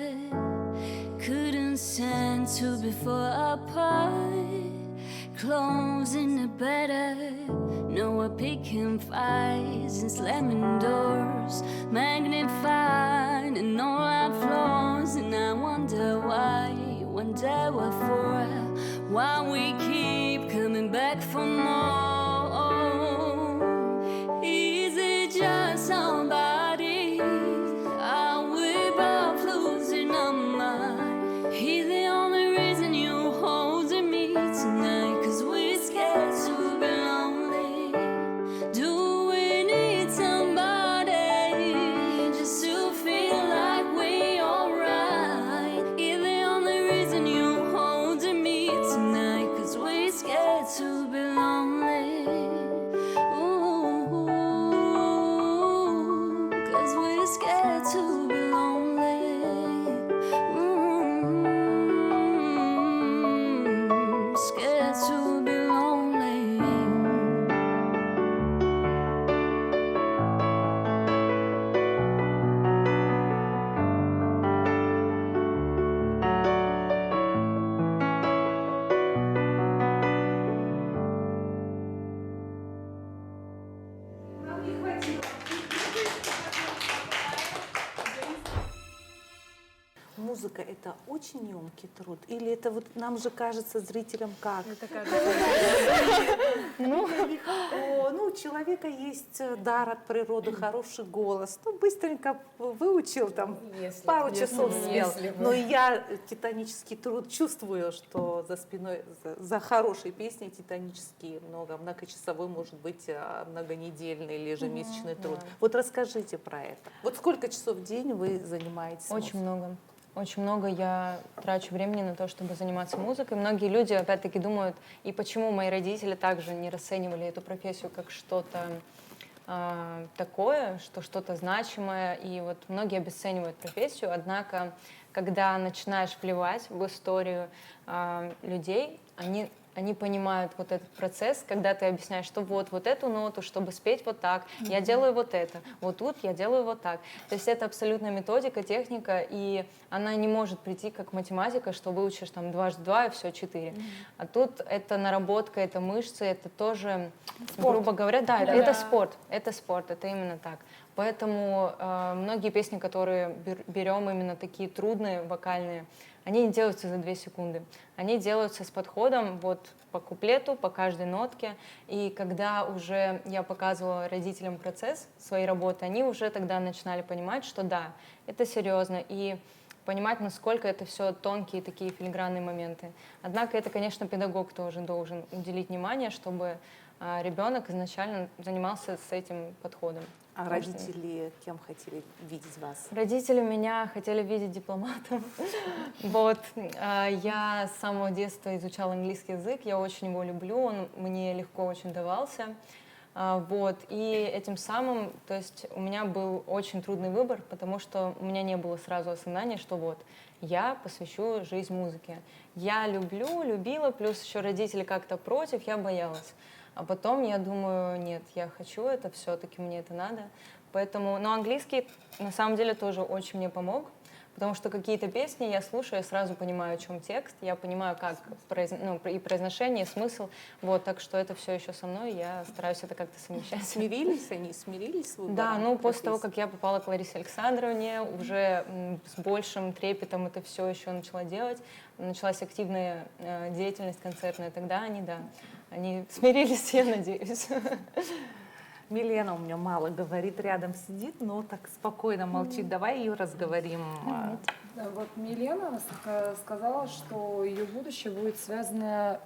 Speaker 4: couldn't stand to be far apart, closing it better, no I picking fights and slamming doors, magnified and all our flaws, and I wonder wonder what for, why we keep coming back for more. Is it just somebody? Are we both losing our mind? He's the only reason you're holding me tonight, 'cause we're scared to be lonely. Do we need somebody just to feel like we're alright? He's the only reason you're holding me tonight, 'cause we're scared to be lonely.
Speaker 1: музыка — это очень емкий труд? Или это вот нам же кажется, зрителям, как?
Speaker 2: Это кажется.
Speaker 1: Ну, у человека есть дар от природы, хороший голос. Ну, быстренько выучил, там, пару часов спел. Но я титанический труд чувствую, что за спиной, за хорошей песней титанический, многочасовой, может быть, многонедельный или ежемесячный труд. Вот расскажите про это. Вот сколько часов в день вы занимаетесь
Speaker 8: Очень
Speaker 1: музыкой?
Speaker 8: много. Очень много я трачу времени на то, чтобы заниматься музыкой. Многие люди, опять-таки, думают, и почему мои родители также не расценивали эту профессию как что-то такое, что что-то значимое. И вот многие обесценивают профессию. Однако, когда начинаешь вливать в историю людей, они понимают вот этот процесс, когда ты объясняешь, что вот эту ноту, чтобы спеть вот так, я делаю вот это, вот тут я делаю вот так. То есть это абсолютная методика, техника, и она не может прийти как математика, что выучишь там 2 × 2 и все 4. А тут это наработка, это мышцы, это тоже, грубо говоря, да, это спорт, это именно так. Поэтому многие песни, которые берем именно такие трудные, вокальные, они не делаются за 2 секунды. Они делаются с подходом вот по куплету, по каждой нотке. И когда уже я показывала родителям процесс своей работы, они уже тогда начинали понимать, что да, это серьезно. И понимать, насколько это все тонкие такие филигранные моменты. Однако это, конечно, педагог тоже должен уделить внимание, чтобы ребенок изначально занимался с этим подходом.
Speaker 1: А родители кем хотели видеть вас?
Speaker 8: Родители меня хотели видеть дипломатом. Вот. Я с самого детства изучала английский язык, я очень его люблю, он мне легко очень давался. Вот. И этим самым, то есть у меня был очень трудный выбор, потому что у меня не было сразу осознания, что вот я посвящу жизнь музыке. Я любила, плюс еще родители как-то против, я боялась. А потом я думаю, нет, я хочу это, все-таки мне это надо. Поэтому, но английский на самом деле тоже очень мне помог, потому что какие-то песни я слушаю, я сразу понимаю, о чем текст, я понимаю, как и произношение, и смысл. Вот, так что это все еще со мной, я стараюсь это как-то совмещать.
Speaker 1: Смирились они? Смирились с выбором?
Speaker 8: Да, ну после того, как я попала к Ларисе Александровне, уже с большим трепетом это все еще начала делать. Началась активная деятельность концертная, тогда они смирились, я надеюсь.
Speaker 1: Милена у меня мало говорит, рядом сидит, но так спокойно молчит. Давай ее разговорим.
Speaker 3: Да, вот Милена сказала, что ее будущее будет связано,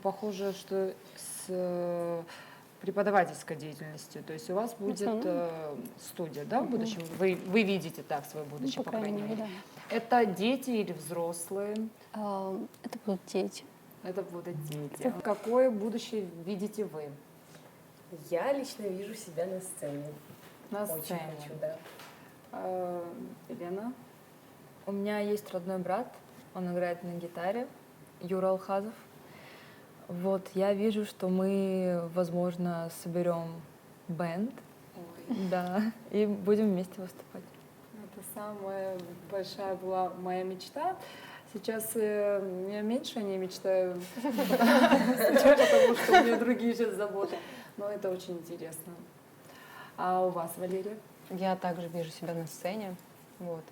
Speaker 3: похоже, что с преподавательской деятельностью. То есть у вас будет студия, да, в будущем? Вы видите так свое будущее, по крайней мере.
Speaker 7: да.
Speaker 3: Это дети или взрослые?
Speaker 7: Это будут дети.
Speaker 3: Это будут дети. Какое будущее видите вы?
Speaker 6: Я лично вижу себя на сцене.
Speaker 3: На
Speaker 6: Очень
Speaker 3: сцене.
Speaker 6: хочу, да.
Speaker 3: Елена?
Speaker 2: У меня есть родной брат, он играет на гитаре, Юра Алхазов. Вот, я вижу, что мы, возможно, соберем бэнд, да, и будем вместе выступать.
Speaker 3: Это самая большая была моя мечта. Сейчас я меньше не мечтаю, потому что у меня другие сейчас заботы. Но это очень интересно. А у вас, Валерия?
Speaker 8: Я также вижу себя на сцене, вот.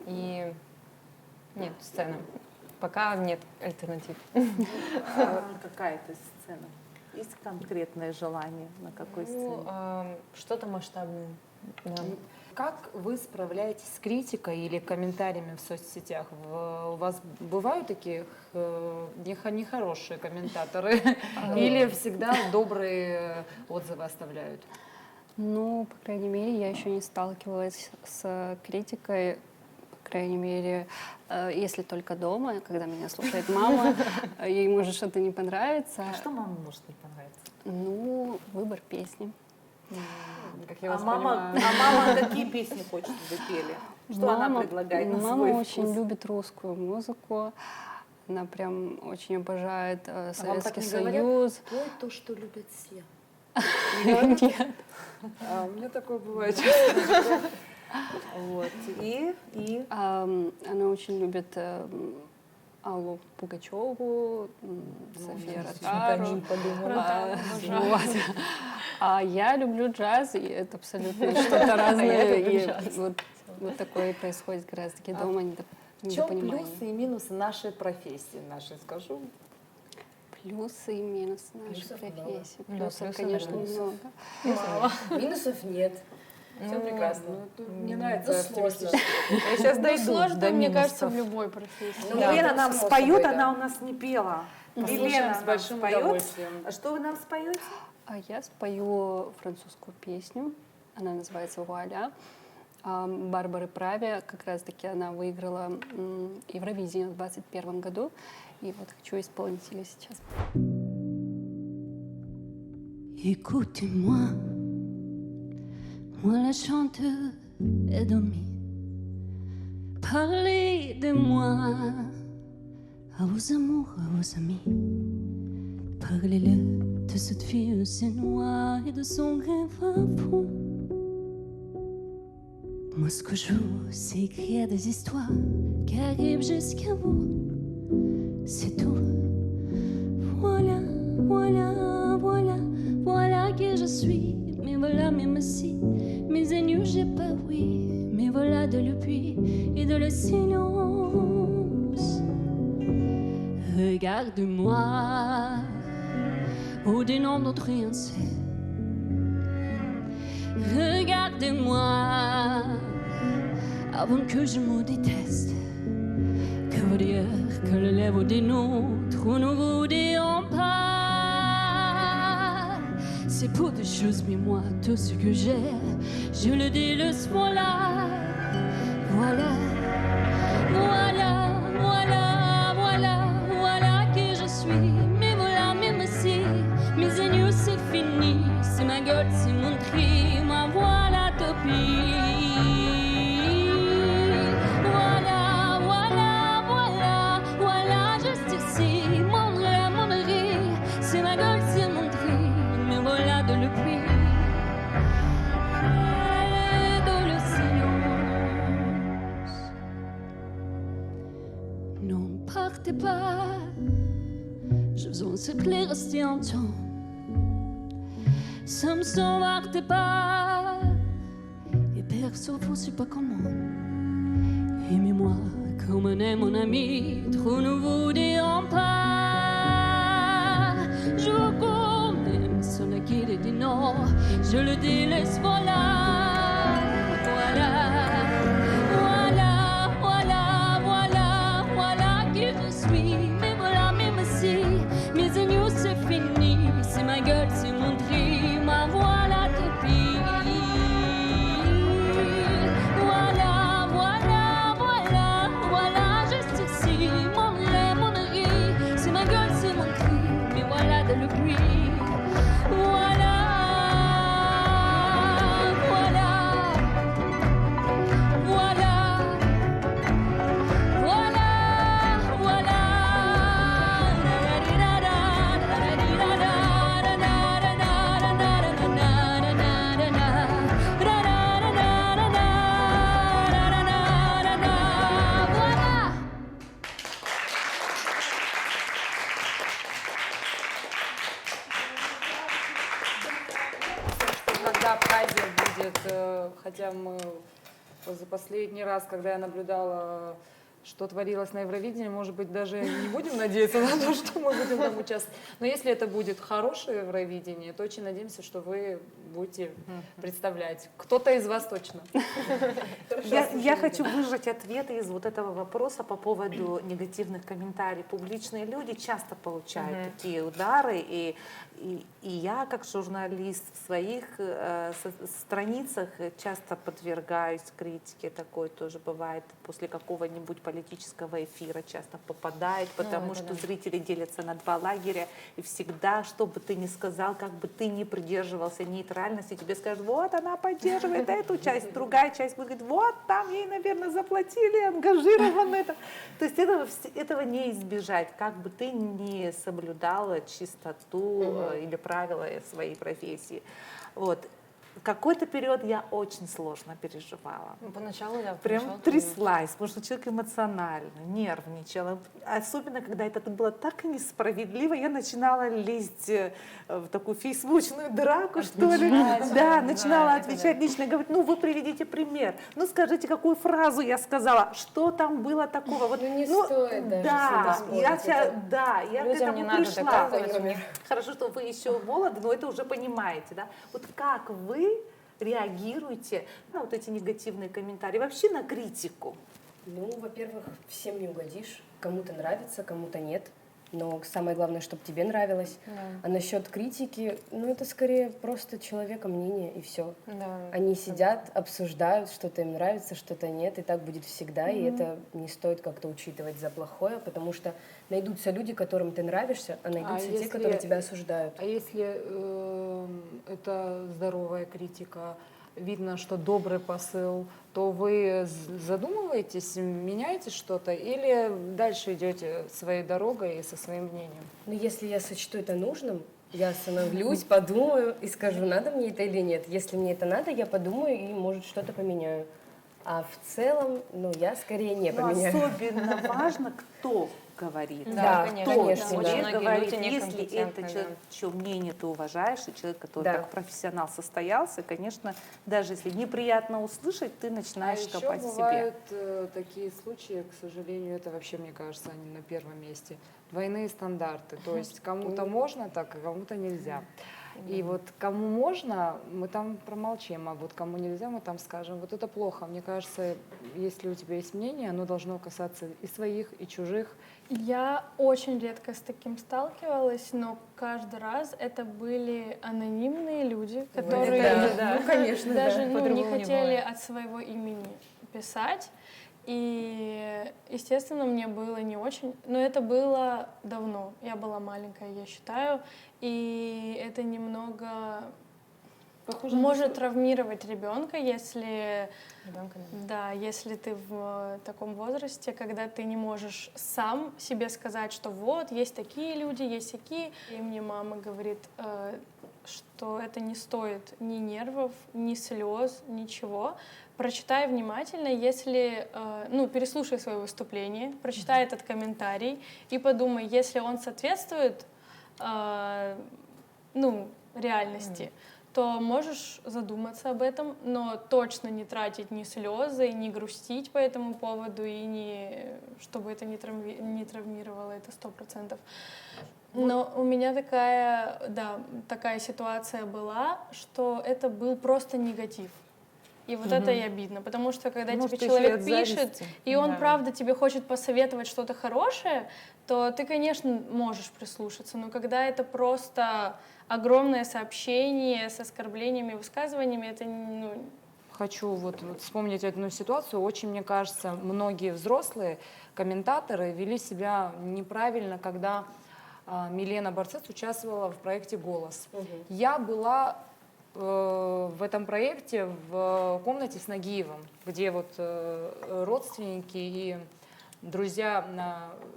Speaker 8: И нет, сцена. Пока нет альтернатив.
Speaker 1: Какая-то сцена? Есть конкретное желание на какой сцене?
Speaker 8: Что-то масштабное. Да.
Speaker 3: Как вы справляетесь с критикой или комментариями в соцсетях? У вас бывают такие нехорошие комментаторы? Или всегда добрые отзывы оставляют?
Speaker 7: Ну, по крайней мере, я еще не сталкивалась с критикой, по крайней мере, если только дома, когда меня слушает мама, ей может что-то не понравиться.
Speaker 1: А что маме может не понравиться?
Speaker 7: Ну, выбор песни.
Speaker 3: Как я
Speaker 1: А
Speaker 3: вас
Speaker 1: мама
Speaker 3: понимаю.
Speaker 1: какие песни хочет, чтобы вы пели? Что она предлагает на
Speaker 7: Мама
Speaker 1: свой
Speaker 7: очень
Speaker 1: вкус?
Speaker 7: любит русскую музыку. Она прям очень обожает
Speaker 1: вам
Speaker 7: Советский
Speaker 1: так не говорят?
Speaker 7: Союз.
Speaker 6: Пой то, что любят все.
Speaker 7: Нет.
Speaker 3: А у меня такое бывает.
Speaker 1: Вот. И
Speaker 7: Она очень любит Аллу Пугачеву, Софию Ротару. Вот. А я люблю джаз, и это абсолютно что-то разное. И вот такое происходит как раз-таки дома.
Speaker 3: В чем
Speaker 7: недопонимание.
Speaker 3: плюсы и минусы нашей профессии, нашей, скажу?
Speaker 7: Плюсы и минусы нашей
Speaker 6: Плюсов
Speaker 7: профессии.
Speaker 8: Да,
Speaker 7: Плюсов,
Speaker 8: плюсов
Speaker 7: конечно,
Speaker 8: много.
Speaker 7: много.
Speaker 6: Минусов нет. Все прекрасно.
Speaker 3: Мне нравится
Speaker 6: Ну, сложно.
Speaker 3: оптимистично.
Speaker 8: Я сейчас
Speaker 5: Ну,
Speaker 8: дойду
Speaker 5: сложно,
Speaker 8: до
Speaker 5: мне
Speaker 8: минусов.
Speaker 5: кажется, в любой профессии.
Speaker 6: Ну, да,
Speaker 1: Елена
Speaker 6: тут
Speaker 1: нам
Speaker 6: само
Speaker 1: споет,
Speaker 6: собой, да.
Speaker 1: она у нас не пела.
Speaker 3: Послушаем
Speaker 1: Елена
Speaker 3: с
Speaker 1: нам
Speaker 3: большим
Speaker 1: споет.
Speaker 3: удовольствием.
Speaker 1: А что вы нам споете?
Speaker 7: А я спою французскую песню. Она называется «Вуаля». Барбары Прави, как раз-таки она выиграла Евровидение в 2021 году. И вот хочу исполнить ее сейчас.
Speaker 4: Écoutez-moi, moi la chanteuse est dormie. Parlez de moi à vos amours, à vos amis. Parlez-le de cette fille aux yeux noirs et de son rêve à fond. Moi, ce que je veux, c'est écrire des histoires qui arrivent jusqu'à vous. C'est tout. Voilà, voilà, voilà, voilà qui je suis. Mais voilà, même si mes ennemis, j'ai pas oui. Mais voilà de le puits et de le silence. Regarde-moi, au dénom d'autre rien sait. Regarde-moi, avant que je me déteste. Que vous dire que le lèvre des nôtres, nous ne vous dirons pas. C'est pour des choses, mais moi, tout ce que j'ai, je le délaisse, voilà. Voilà, voilà, voilà, voilà, voilà qui je suis. Mais voilà, même si mes ennemis, c'est fini. C'est ma gueule, c'est mon cri, ma voix, la topie. Voilà, voilà, voilà, voilà, juste ici. Mon rêve, mon rire, c'est ma gueule, c'est mon cri. Mais voilà de le puits et de le silence. Non, partez pas, je vous en supplie, restez en temps. Ça me s'embarque pas. Et perso, vous sais pas comment. Aimez-moi comme on aime mon ami. Trop ne vous dirons pas. Je vous connais, mais ce n'est qu'il est dit non. Je le délaisse, voilà. Voilà. Voilà, voilà, voilà, voilà qui je suis. Mais voilà, même si mes ennemis, c'est fini. C'est ma gueule, c'est mon cri, ma voix, la topie. Voilà, voilà, voilà, voilà, juste ici. Mon rêve, mon rire, c'est ma gueule, c'est mon cri. Mais voilà de le puits. Voilà, voilà, voilà, voilà, voilà. Voilà.
Speaker 3: Когда Абхазия будет, хотя мы за последний раз, когда я наблюдала, что творилось на Евровидении, может быть, даже не будем надеяться на то, что мы будем там участвовать. Но если это будет хорошее Евровидение, то очень надеемся, что вы будете представлять. Кто-то из вас точно.
Speaker 1: Я хочу выжать ответы из вот этого вопроса по поводу негативных комментариев. Публичные люди часто получают такие удары, и я, как журналист, в своих страницах часто подвергаюсь критике, такое тоже бывает после какого-нибудь политического эфира, часто попадает, потому что зрители делятся на два лагеря, и всегда, что бы ты ни сказал, как бы ты ни придерживался нейтральности, тебе скажут, вот она поддерживает эту часть, другая часть будет говорить, вот там ей, наверное, заплатили, ангажированы. Это. То есть этого не избежать, как бы ты ни соблюдала чистоту или правила своей профессии. Вот. Какой-то период я очень сложно переживала.
Speaker 8: Ну, поначалу, да,
Speaker 1: Прям
Speaker 8: поначалу
Speaker 1: тряслась, потому что человек эмоционально, нервничал. Особенно, когда это было так несправедливо, я начинала лезть в такую фейсбучную драку, что ли. Да, начинала отвечать лично, говорить, ну вы приведите пример, ну скажите, какую фразу я сказала, что там было такого. Вот,
Speaker 6: Ну, не стоит даже
Speaker 1: да,
Speaker 6: с этим
Speaker 1: я,
Speaker 6: спорить, это-
Speaker 1: да, я к
Speaker 8: Людям
Speaker 1: этому
Speaker 8: не надо
Speaker 1: пришла.
Speaker 8: доказывать, у них.
Speaker 1: Хорошо, что вы еще молоды, но это уже понимаете, да? Вот как вы реагируете на вот эти негативные комментарии, вообще на критику?
Speaker 6: Ну, во-первых, всем не угодишь. Кому-то нравится, кому-то нет. Но самое главное, чтобы тебе нравилось. А насчет критики, ну, это скорее просто человека мнение, и все.
Speaker 8: Да.
Speaker 6: Они сидят, обсуждают, что-то им нравится, что-то нет, и так будет всегда, и это не стоит как-то учитывать за плохое, потому что найдутся люди, которым ты нравишься, а найдутся те,
Speaker 3: если-
Speaker 6: которые тебя осуждают.
Speaker 3: А если это здоровая критика, видно, что добрый посыл, то вы задумываетесь, меняете что-то или дальше идете своей дорогой и со своим мнением?
Speaker 6: Но если я сочту это нужным, я остановлюсь, подумаю и скажу, надо мне это или нет. Если мне это надо, я подумаю и, может, что-то поменяю. А в целом, ну, я скорее не
Speaker 1: Но
Speaker 6: поменяю.
Speaker 1: особенно важно, кто говорит.
Speaker 6: Да,
Speaker 8: конечно,
Speaker 1: Кто
Speaker 6: конечно,
Speaker 1: человек
Speaker 6: да.
Speaker 8: Очень многие
Speaker 1: говорит,
Speaker 8: люди
Speaker 1: если
Speaker 8: некомпетентны,
Speaker 1: это человек, чье мнение ты уважаешь, и человек, который
Speaker 6: Да.
Speaker 1: как профессионал состоялся, конечно, даже если неприятно услышать, ты начинаешь
Speaker 3: еще
Speaker 1: копать себе.
Speaker 3: бывают такие случаи, к сожалению, это вообще, мне кажется, они на первом месте. Двойные стандарты, то есть кому-то можно так, а кому-то нельзя. И вот кому можно, мы там промолчим, а вот кому нельзя, мы там скажем, вот это плохо. Мне кажется, если у тебя есть мнение, оно должно касаться и своих, и чужих.
Speaker 5: Я очень редко с таким сталкивалась, но каждый раз это были анонимные люди, которые
Speaker 6: Ну, конечно,
Speaker 5: даже
Speaker 6: да.
Speaker 5: не
Speaker 8: По-другому не
Speaker 5: хотели
Speaker 8: бывает.
Speaker 5: от своего имени писать. И, естественно, мне было не очень, но это было давно. Я была маленькая, я считаю, и это немного может травмировать ребенка, если
Speaker 8: Ребенка нет.
Speaker 5: да, если ты в таком возрасте, когда ты не можешь сам себе сказать, что вот, есть такие люди, есть такие. И мне мама говорит, что это не стоит ни нервов, ни слез, ничего. Прочитай внимательно, если, ну, переслушай свое выступление, прочитай этот комментарий и подумай, если он соответствует, ну, реальности, то можешь задуматься об этом, но точно не тратить ни слезы, не грустить по этому поводу, и не, чтобы это не травмировало, это 100%. Но у меня такая ситуация была, что это был просто негатив. И вот это и обидно, потому что когда
Speaker 1: Может,
Speaker 5: тебе
Speaker 1: еще и
Speaker 5: человек
Speaker 1: от
Speaker 5: пишет,
Speaker 1: зависти.
Speaker 5: и он
Speaker 8: Да.
Speaker 5: правда тебе хочет посоветовать что-то хорошее, то ты, конечно, можешь прислушаться, но когда это просто огромное сообщение с оскорблениями, высказываниями, это, ну,
Speaker 3: Хочу вот вспомнить одну ситуацию. Очень, мне кажется, многие взрослые комментаторы вели себя неправильно, когда Милена Борцец участвовала в проекте «Голос». Я была в этом проекте в комнате с Нагиевым, где вот родственники и друзья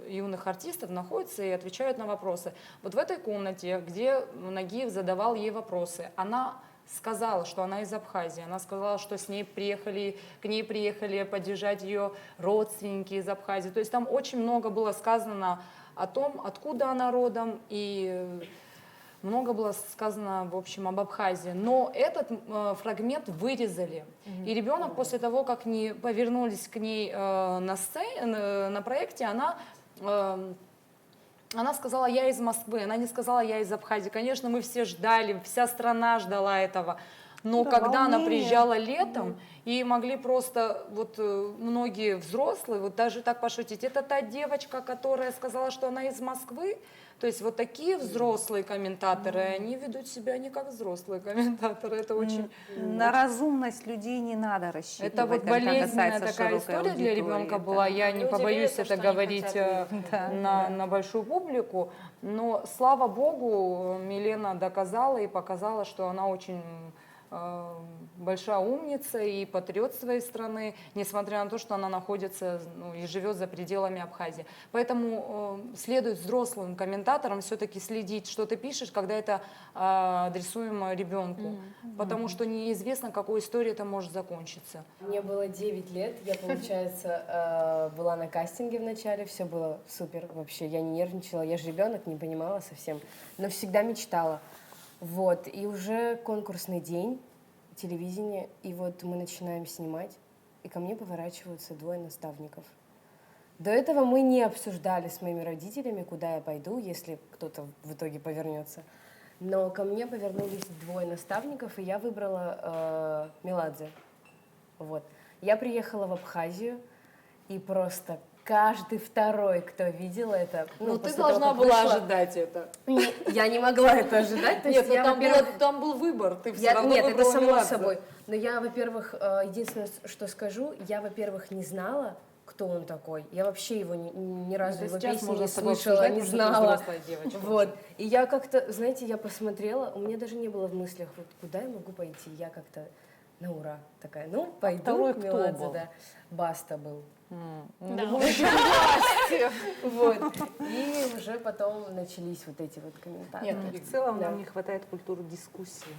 Speaker 3: юных артистов находятся и отвечают на вопросы. Вот в этой комнате, где Нагиев задавал ей вопросы, она сказала, что она из Абхазии. Она сказала, что к ней приехали поддержать ее родственники из Абхазии. То есть там очень много было сказано о том, откуда она родом, и много было сказано, в общем, об Абхазии. Но этот фрагмент вырезали. И ребенок после того, как не повернулись к ней на проекте, она сказала, я из Москвы, она не сказала, я из Абхазии. Конечно, мы все ждали, вся страна ждала этого. Но
Speaker 1: Да,
Speaker 3: когда она
Speaker 1: волнение.
Speaker 3: приезжала летом, и могли просто вот многие взрослые вот даже так пошутить, это та девочка, которая сказала, что она из Москвы. То есть вот такие взрослые комментаторы, они ведут себя не как взрослые комментаторы. Это очень...
Speaker 1: На разумность людей не надо рассчитывать.
Speaker 3: Это вот
Speaker 1: когда
Speaker 3: болезненная
Speaker 1: касается
Speaker 3: такая
Speaker 1: широкой
Speaker 3: история для
Speaker 1: аудитории,
Speaker 3: ребенка
Speaker 1: да.
Speaker 3: была. Я не
Speaker 8: Люди
Speaker 3: побоюсь
Speaker 8: верят в то,
Speaker 3: это
Speaker 8: что они
Speaker 3: говорить
Speaker 8: хотят
Speaker 3: на большую публику. Но, слава богу, Милена доказала и показала, что она очень большая умница и патриот своей страны, несмотря на то, что она находится и живет за пределами Абхазии. Поэтому следует взрослым комментаторам все-таки следить, что ты пишешь, когда это адресуемо ребенку, потому что неизвестно, какой историей это может закончиться.
Speaker 6: Мне было 9 лет, я, получается, была на кастинге вначале, все было супер вообще, я не нервничала, я же ребенок, не понимала совсем, но всегда мечтала. Вот, и уже конкурсный день, телевидение, и вот мы начинаем снимать, и ко мне поворачиваются двое наставников. До этого мы не обсуждали с моими родителями, куда я пойду, если кто-то в итоге повернется. Но ко мне повернулись двое наставников, и я выбрала Меладзе. Вот. Я приехала в Абхазию, и просто каждый второй, кто видел это...
Speaker 3: Ну, ты
Speaker 6: после
Speaker 3: должна
Speaker 6: того, как
Speaker 3: была
Speaker 6: вышла,
Speaker 3: ожидать это.
Speaker 6: Я не могла это ожидать. То есть
Speaker 3: Нет,
Speaker 6: я,
Speaker 3: ну,
Speaker 6: во-первых,
Speaker 3: там был выбор, ты все равно
Speaker 6: нет, это
Speaker 3: выбрала
Speaker 6: само
Speaker 3: Меладзе.
Speaker 6: собой. Но я, во-первых, единственное, что скажу, я, во-первых, не знала, кто он такой. Я вообще его ни разу,
Speaker 3: Это
Speaker 6: его
Speaker 3: сейчас
Speaker 6: песни
Speaker 3: можно
Speaker 6: не
Speaker 3: с тобой
Speaker 6: слышала,
Speaker 3: обсуждать,
Speaker 6: не
Speaker 3: потому что ты
Speaker 6: знала.
Speaker 3: взрослая девочка.
Speaker 6: Вот. И я как-то, знаете, я посмотрела, у меня даже не было в мыслях, вот куда я могу пойти. Я как-то на ура такая, ну, пойду
Speaker 1: второй
Speaker 6: к
Speaker 1: кто
Speaker 6: Меладзе,
Speaker 1: был?
Speaker 6: да. Баста был.
Speaker 5: Да.
Speaker 6: Вот. И уже потом начались вот эти вот комментарии.
Speaker 1: Нет, в целом
Speaker 6: Да.
Speaker 1: нам не хватает культуры дискуссии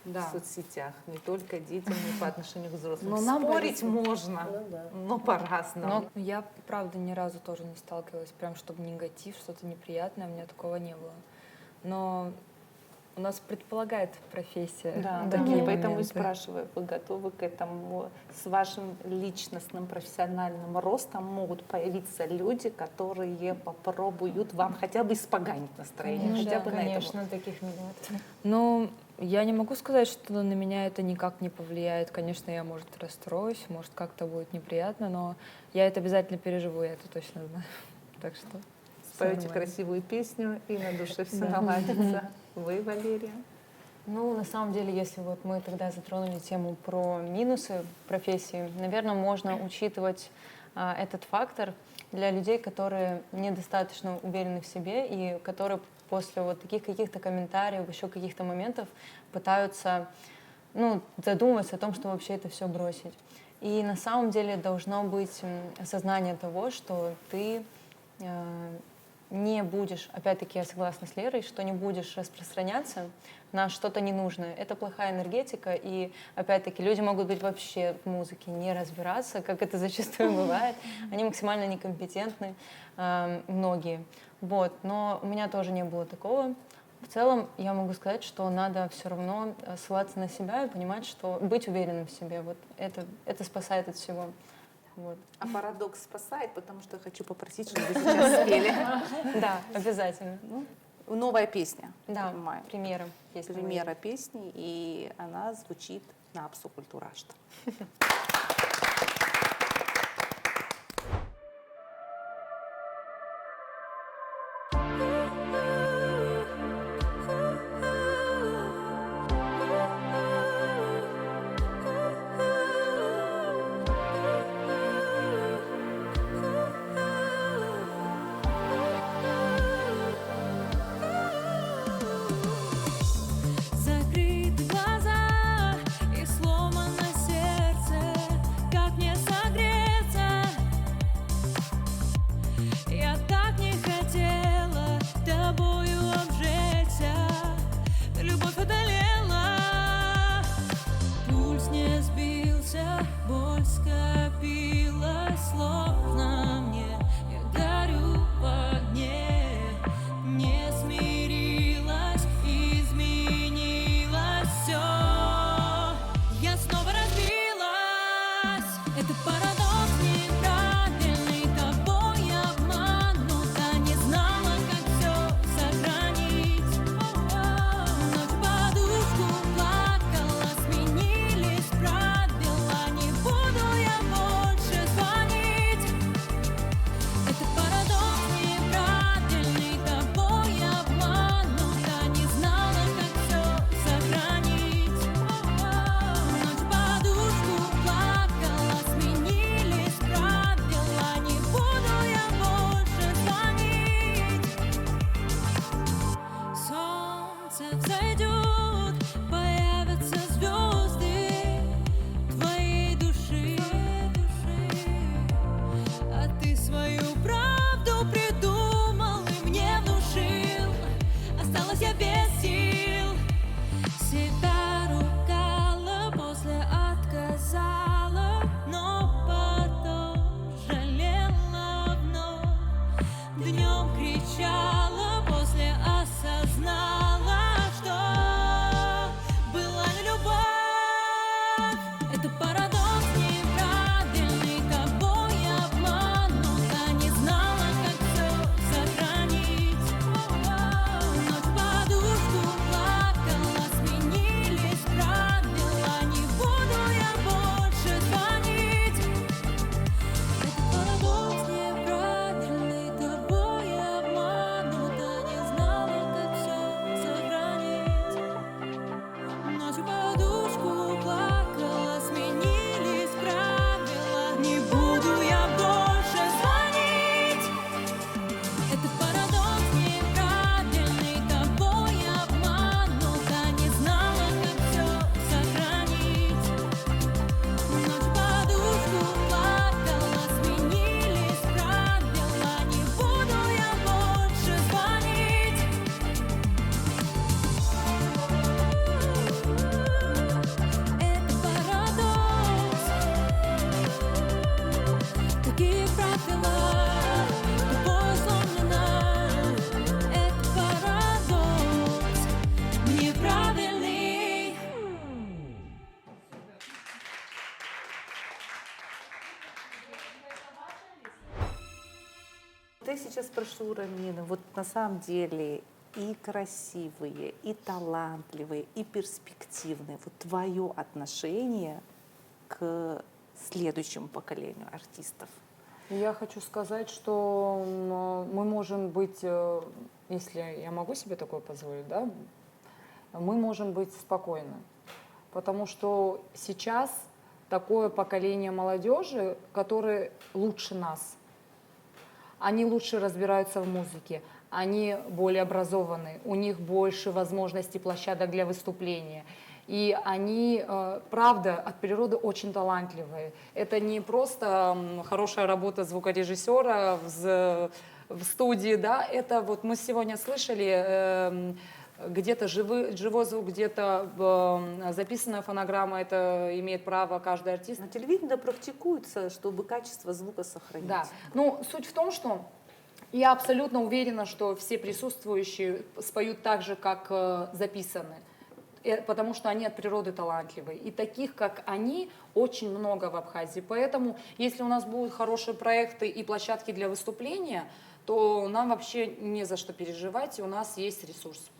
Speaker 3: Да.
Speaker 1: в соцсетях, не только детям, не по отношению к взрослым.
Speaker 3: Но нам
Speaker 1: Спорить
Speaker 3: повезло.
Speaker 1: можно,
Speaker 6: Ну да.
Speaker 1: но по-разному.
Speaker 2: Но я, правда, ни разу тоже не сталкивалась, прям чтобы негатив, что-то неприятное, у меня такого не было. Но у нас предполагает профессия
Speaker 1: Да,
Speaker 2: такие
Speaker 1: поэтому и
Speaker 2: моменты.
Speaker 1: спрашиваю, вы готовы к этому? С вашим личностным, профессиональным ростом могут появиться люди, которые попробуют вам хотя бы испоганить настроение, хотя бы на этом.
Speaker 8: Конечно, таких миллиардов.
Speaker 2: Ну, я не могу сказать, что на меня это никак не повлияет. Конечно, я, может, расстроюсь, может, как-то будет неприятно, но я это обязательно переживу, я это точно знаю. Так что всё
Speaker 1: Споете
Speaker 2: нормально.
Speaker 1: красивую песню, и на душе все наладится. Вы, Валерия?
Speaker 8: Ну, на самом деле, если вот мы тогда затронули тему про минусы профессии, наверное, можно учитывать этот фактор для людей, которые недостаточно уверены в себе и которые после вот таких каких-то комментариев, еще каких-то моментов пытаются, ну, задумываться о том, что вообще это все бросить. И на самом деле должно быть осознание того, что ты не будешь, опять-таки я согласна с Лерой, что не будешь распространяться на что-то ненужное. Это плохая энергетика, и опять-таки люди могут быть вообще в музыке не разбираться, как это зачастую бывает. Они максимально некомпетентны, многие. Вот. Но у меня тоже не было такого. В целом я могу сказать, что надо все равно ссылаться на себя и понимать, что быть уверенным в себе, вот это спасает от всего. Вот.
Speaker 1: А парадокс спасает, потому что я хочу попросить, чтобы вы сейчас спели.
Speaker 8: Да, обязательно.
Speaker 1: Новая песня,
Speaker 8: Да,
Speaker 1: понимаю.
Speaker 8: примеры. Есть
Speaker 1: Премьера песни, и она звучит на Апсу Культурашт.
Speaker 4: Закрыты глаза и сломано сердце.
Speaker 1: сейчас спрошу Рамина, вот на самом деле и красивые, и талантливые, и перспективные, вот твое отношение к следующему поколению артистов?
Speaker 3: Я хочу сказать, что мы можем быть, если я могу себе такое позволить, да, мы можем быть спокойны. Потому что сейчас такое поколение молодежи, которые лучше нас. Они лучше разбираются в музыке, они более образованы, у них больше возможностей, площадок для выступления. И они, правда, от природы очень талантливые. Это не просто хорошая работа звукорежиссера в студии, да, это вот мы сегодня слышали, где-то живой звук, где-то записанная фонограмма, это имеет право каждый артист.
Speaker 1: На телевидении практикуется, чтобы качество звука сохранить.
Speaker 3: Да, ну суть в том, что я абсолютно уверена, что все присутствующие споют так же, как записаны, потому что они от природы талантливые. И таких, как они, очень много в Абхазии. Поэтому, если у нас будут хорошие проекты и площадки для выступления, то нам вообще не за что переживать, и у нас есть ресурс.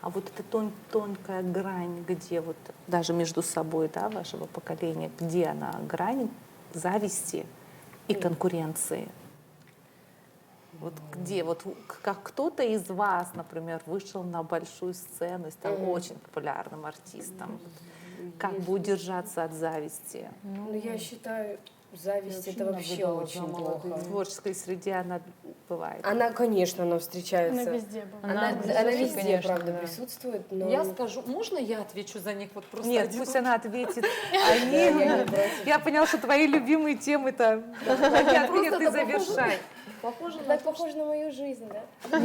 Speaker 1: А вот эта тонкая грань, где вот даже между собой, да, вашего поколения, где она грань зависти и конкуренции? Вот где, вот как кто-то из вас, например, вышел на большую сцену и стал очень популярным артистом, как бы удержаться от зависти?
Speaker 6: Ну, я считаю, зависть это вообще очень плохо.
Speaker 1: В творческой среде она бывает.
Speaker 6: Она, конечно, она встречается.
Speaker 5: Она везде бывает.
Speaker 6: Она везде,
Speaker 8: конечно,
Speaker 6: правда,
Speaker 8: да.
Speaker 6: присутствует. Но...
Speaker 3: Я скажу, можно я отвечу за них? Вот просто
Speaker 1: Нет,
Speaker 3: один
Speaker 1: пусть
Speaker 3: вопрос?
Speaker 1: она ответит. Я поняла, что твои любимые темы-то. Нет, ты завершай.
Speaker 3: Похоже
Speaker 6: Так похоже на мою жизнь, да?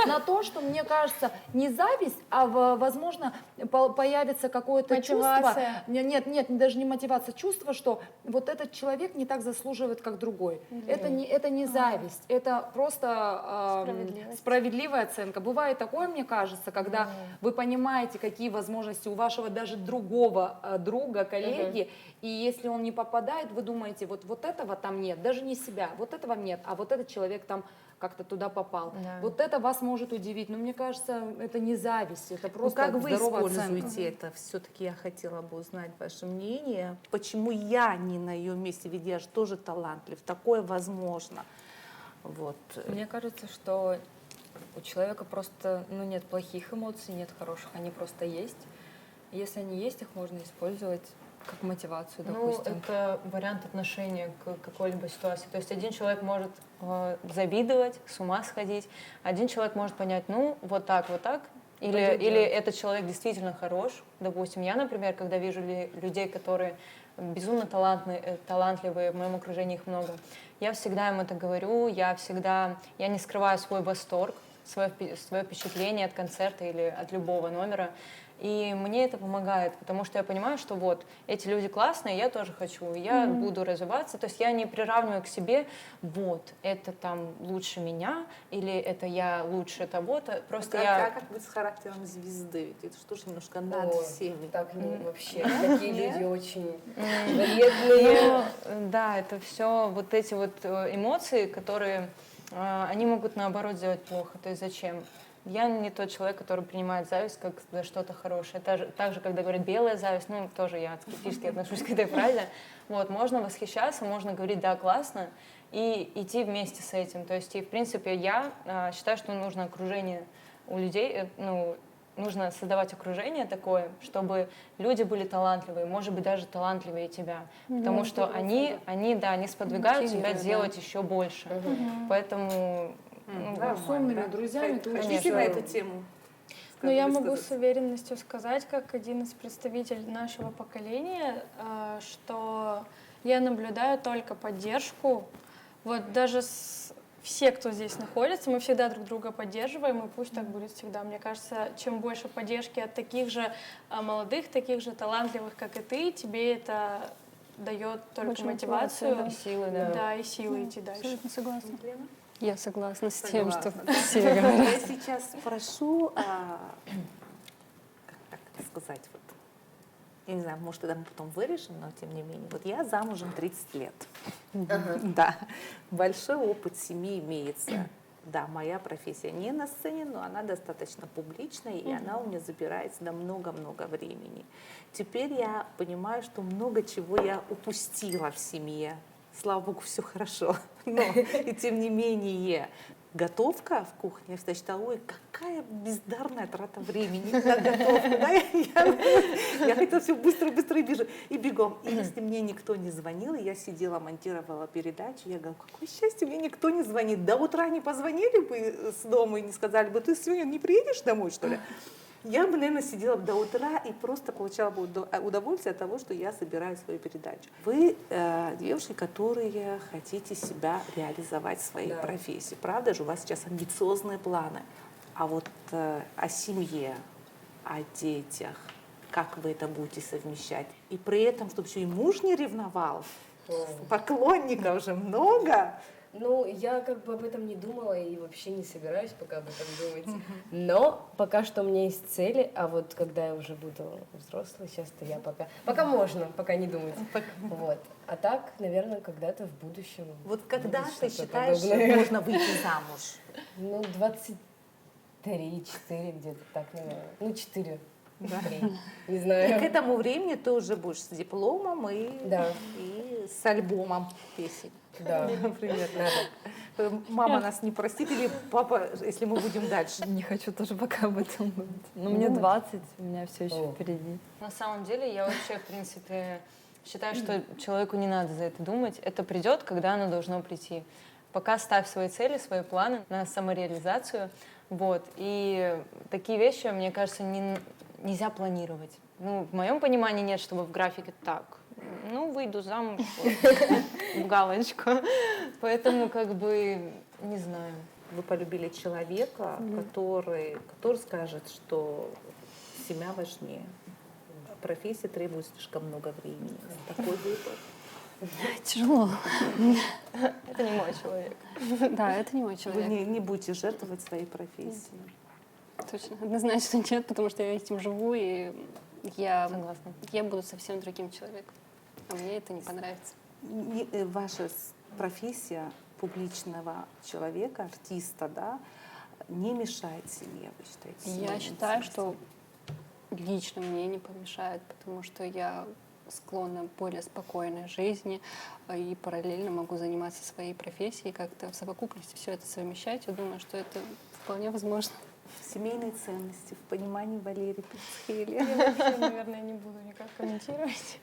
Speaker 3: на то, что, мне кажется, не зависть, а, возможно, появится какое-то чувство.
Speaker 5: Мотивация.
Speaker 3: Нет, даже не мотивация, чувство, что вот этот человек не так заслуживает, как другой. Это не зависть, это просто
Speaker 5: Справедливость.
Speaker 3: справедливая оценка. Бывает такое, мне кажется, когда вы понимаете, какие возможности у вашего даже другого друга, коллеги, и если он не попадает, вы думаете, вот этого там нет, даже не себя, вот этого нет, а вот этот человек там как-то туда попал.
Speaker 8: Да.
Speaker 3: Вот это вас может удивить. Но мне кажется, это не зависть, это
Speaker 1: Ну,
Speaker 3: просто
Speaker 1: как вы
Speaker 3: здоровая
Speaker 1: используете
Speaker 3: оценка.
Speaker 1: это? Все-таки я хотела бы узнать ваше мнение. Почему я не на ее месте, ведь я же тоже талантлив. Такое возможно. Вот.
Speaker 2: Мне кажется, что у человека просто нет плохих эмоций, нет хороших, они просто есть. И если они есть, их можно использовать как мотивацию,
Speaker 8: Ну,
Speaker 2: допустим.
Speaker 8: это вариант отношения к какой-либо ситуации. То есть один человек может завидовать, с ума сходить, один человек может понять, ну, вот так, или этот человек действительно хорош. Допустим, я, например, когда вижу людей, которые безумно талантливые, в моем окружении их много, я всегда им это говорю, я не скрываю свой восторг, свое впечатление от концерта или от любого номера. И мне это помогает, потому что я понимаю, что вот эти люди классные, я тоже хочу, я буду развиваться. То есть я не приравниваю к себе, вот, это там лучше меня, или это я лучше того-то. Просто
Speaker 1: как быть с характером звезды? Ведь это что же немножко над всеми.
Speaker 6: Так вообще. Такие люди очень вредные.
Speaker 8: Ну, да, это все вот эти вот эмоции, которые они могут наоборот сделать плохо. То есть зачем? Я не тот человек, который принимает зависть как за что-то хорошее. Так же, когда говорят белая зависть, тоже я скептически отношусь к этой фразе. Вот, можно восхищаться, можно говорить, да, классно, и идти вместе с этим. То есть, и в принципе, я считаю, что нужно окружение у людей, нужно создавать окружение такое, чтобы люди были талантливые, может быть, даже талантливее тебя. Потому что они сподвигают тебя делать еще больше. Поэтому...
Speaker 3: С умными друзьями ты
Speaker 1: Хотите на эту тему?
Speaker 5: Но я могу с уверенностью сказать, как один из представителей нашего поколения, что я наблюдаю только поддержку. Вот даже все, кто здесь находится, мы всегда друг друга поддерживаем, и пусть так будет всегда. Мне кажется, чем больше поддержки от таких же молодых, таких же талантливых, как и ты, тебе это дает только
Speaker 7: Больше
Speaker 5: мотивацию,
Speaker 7: мотивации,
Speaker 8: И силы, да.
Speaker 5: да, и силы идти дальше.
Speaker 7: Абсолютно согласна.
Speaker 1: Лена?
Speaker 7: Я согласна с тем, что
Speaker 1: Согласна.
Speaker 7: все говорят.
Speaker 1: Я сейчас спрошу, как сказать, вот, Я не знаю, может, это мы потом вырежем, но тем не менее. Вот я замужем 30 лет. Да, большой опыт семьи имеется. Да, моя профессия не на сцене, но она достаточно публичная, и она у меня забирает на много-много времени. Теперь я понимаю, что много чего я упустила в семье. Слава богу, все хорошо. Но и тем не менее, готовка в кухне, я считала, ой, какая бездарная трата времени на готовку. Да? Я хотела все быстро-быстро и бегом. И если мне никто не звонил, я сидела, монтировала передачу, я говорю, какое счастье, мне никто не звонит. До утра не позвонили бы с дома и не сказали бы, ты сегодня не приедешь домой, что ли? Я бы, наверное, сидела до утра и просто получала бы удовольствие от того, что я собираю свою передачу. Вы девушки, которые хотите себя реализовать в своей профессии. Правда же, у вас сейчас амбициозные планы. А вот о семье, о детях, как вы это будете совмещать? И при этом, чтобы еще и муж не ревновал, поклонников же много.
Speaker 6: Ну, я как бы об этом не думала и вообще не собираюсь пока об этом думать. Но пока что у меня есть цели, а вот когда я уже буду взрослой, сейчас-то я пока можно, пока не думать. Вот. А так, наверное, когда-то в будущем.
Speaker 1: Вот когда
Speaker 6: будет
Speaker 1: ты
Speaker 6: что-то
Speaker 1: считаешь,
Speaker 6: подобное.
Speaker 1: что можно выйти замуж?
Speaker 6: Ну, 23, 4 где-то так, наверное. Ну, 4.
Speaker 1: Да.
Speaker 6: 3. Не
Speaker 1: И к
Speaker 6: знаю.
Speaker 1: этому времени ты уже будешь с дипломом и с альбомом песен.
Speaker 6: Да,
Speaker 1: Например.
Speaker 6: надо.
Speaker 1: Мама нас не простит, или папа, если мы будем дальше.
Speaker 2: Не хочу тоже пока об этом думать. Но мне 20, у меня все еще впереди.
Speaker 8: На самом деле, я вообще, в принципе, считаю, что человеку не надо за это думать. Это придет, когда оно должно прийти. Пока ставь свои цели, свои планы на самореализацию. Вот. И такие вещи, мне кажется, нельзя планировать. Ну, в моем понимании нет, чтобы в графике так. Ну, выйду замуж, в галочку. Поэтому, как бы, не знаю.
Speaker 1: Вы полюбили человека, который скажет, что семья важнее. Профессия требует слишком много времени. Такой выбор.
Speaker 7: Тяжело.
Speaker 8: Это не мой человек.
Speaker 7: Да, это не мой
Speaker 1: Вы
Speaker 7: человек.
Speaker 1: не будете жертвовать своей профессией.
Speaker 7: Точно. Однозначно нет, потому что я этим живу, и
Speaker 8: Согласна.
Speaker 7: я буду совсем другим человеком. А мне это не понравится.
Speaker 1: Ваша профессия публичного человека, артиста, да, не мешает семье, вы считаете?
Speaker 7: Я
Speaker 1: семейным
Speaker 7: считаю,
Speaker 1: ценностям?
Speaker 7: что лично мне не помешает, потому что я склонна к более спокойной жизни и параллельно могу заниматься своей профессией, как-то в совокупности все это совмещать. Я думаю, что это вполне возможно.
Speaker 1: Семейные ценности в понимании Валерии Пиццхели.
Speaker 5: Я вообще, наверное, не буду никак комментировать.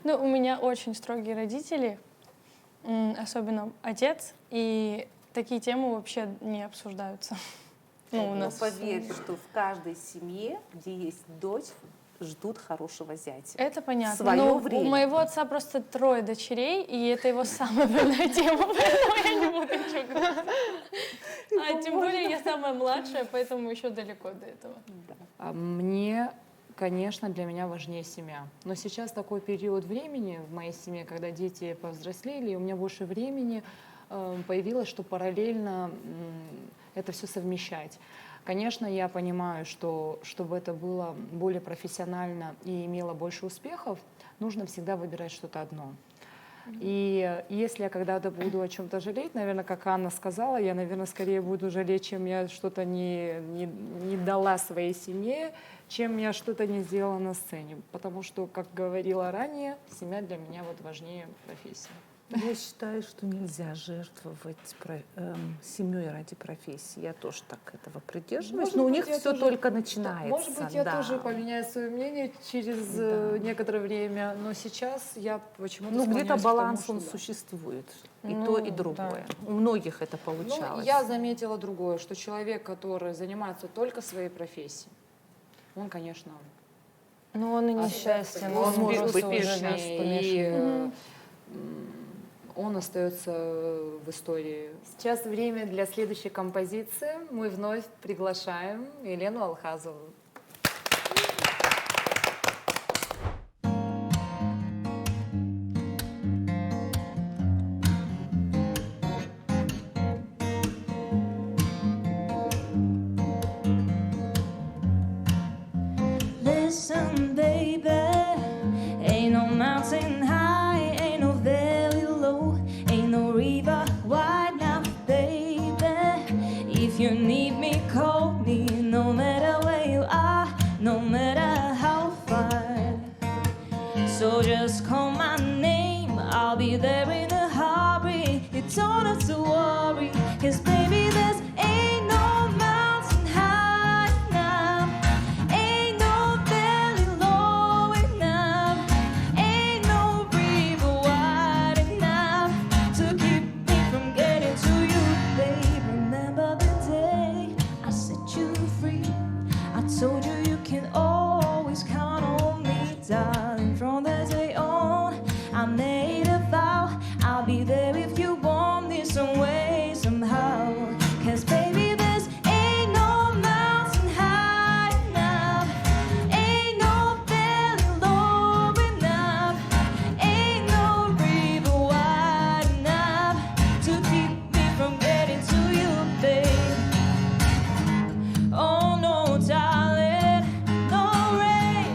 Speaker 5: Ну, у меня очень строгие родители, особенно отец, и такие темы вообще не обсуждаются. Ну, у
Speaker 1: Но
Speaker 5: нас
Speaker 1: поверь, что в каждой семье, где есть дочь, ждут хорошего зятя.
Speaker 5: это понятно.
Speaker 1: В своё
Speaker 5: Но
Speaker 1: время.
Speaker 5: у моего отца просто 3 дочерей, и это его самая больная тема, поэтому я не буду ничего говорить. А тем более я самая младшая, поэтому еще далеко до этого.
Speaker 3: Мне, конечно, для меня важнее семья. Но сейчас такой период времени в моей семье, когда дети повзрослели, и у меня больше времени появилось, что параллельно это все совмещать. Конечно, я понимаю, что чтобы это было более профессионально и имело больше успехов, нужно всегда выбирать что-то одно. И если я когда-то буду о чем-то жалеть, наверное, как Анна сказала, я, наверное, скорее буду жалеть, чем я что-то не дала своей семье, чем я что-то не сделала на сцене. Потому что, как говорила ранее, семья для меня вот важнее профессии.
Speaker 1: Я считаю, что нельзя жертвовать семьей ради профессии. Я тоже так этого придерживаюсь.
Speaker 3: Может
Speaker 1: Но у
Speaker 3: быть,
Speaker 1: них
Speaker 3: я
Speaker 1: все
Speaker 3: тоже-
Speaker 1: только начинается.
Speaker 3: Может быть, я
Speaker 1: да.
Speaker 3: тоже поменяю свое мнение через некоторое время, но сейчас я почему-то
Speaker 1: Ну, где-то
Speaker 3: склоняюсь к
Speaker 1: баланс
Speaker 3: тому,
Speaker 1: он
Speaker 3: что да.
Speaker 1: существует. И
Speaker 3: Ну,
Speaker 1: то, и другое. У многих это
Speaker 3: Ну,
Speaker 1: получалось.
Speaker 3: я заметила другое, что человек, который занимается только своей профессией, он, конечно,
Speaker 8: Ну, он и несчастен.
Speaker 3: он может быть
Speaker 8: просто уже
Speaker 3: успешнее,
Speaker 8: весь
Speaker 3: и
Speaker 8: помешан.
Speaker 3: он остается в истории. Сейчас время для следующей композиции. Мы вновь приглашаем Елену Алхазову.
Speaker 9: Listen, baby, mountain high, ain't no valley low, ain't no river wide enough, baby. If you need me, call me, no matter where you are, no matter how far. So just call my name, I'll be there in a hurry. You don't have to worry, 'cause baby, there's ain't no mountain high enough, ain't no valley low enough, ain't no river wide enough to keep me from getting to you, babe. Remember the day I set you free, I told you you can always count on me, darling. From that day on, I made a vow, I'll be there if you want me some way, somehow. 'Cause baby, there's ain't no mountain high enough, ain't no valley low enough, ain't no river wide enough to keep me from getting to you, babe. Oh no, darling, no rain,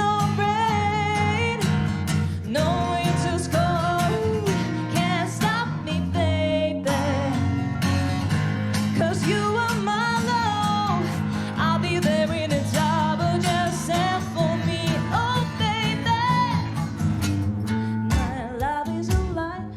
Speaker 9: no rain, no winter's cold can't stop me, baby. 'Cause you are my love, I'll be there in a double, just send for me, oh baby. My love is alive,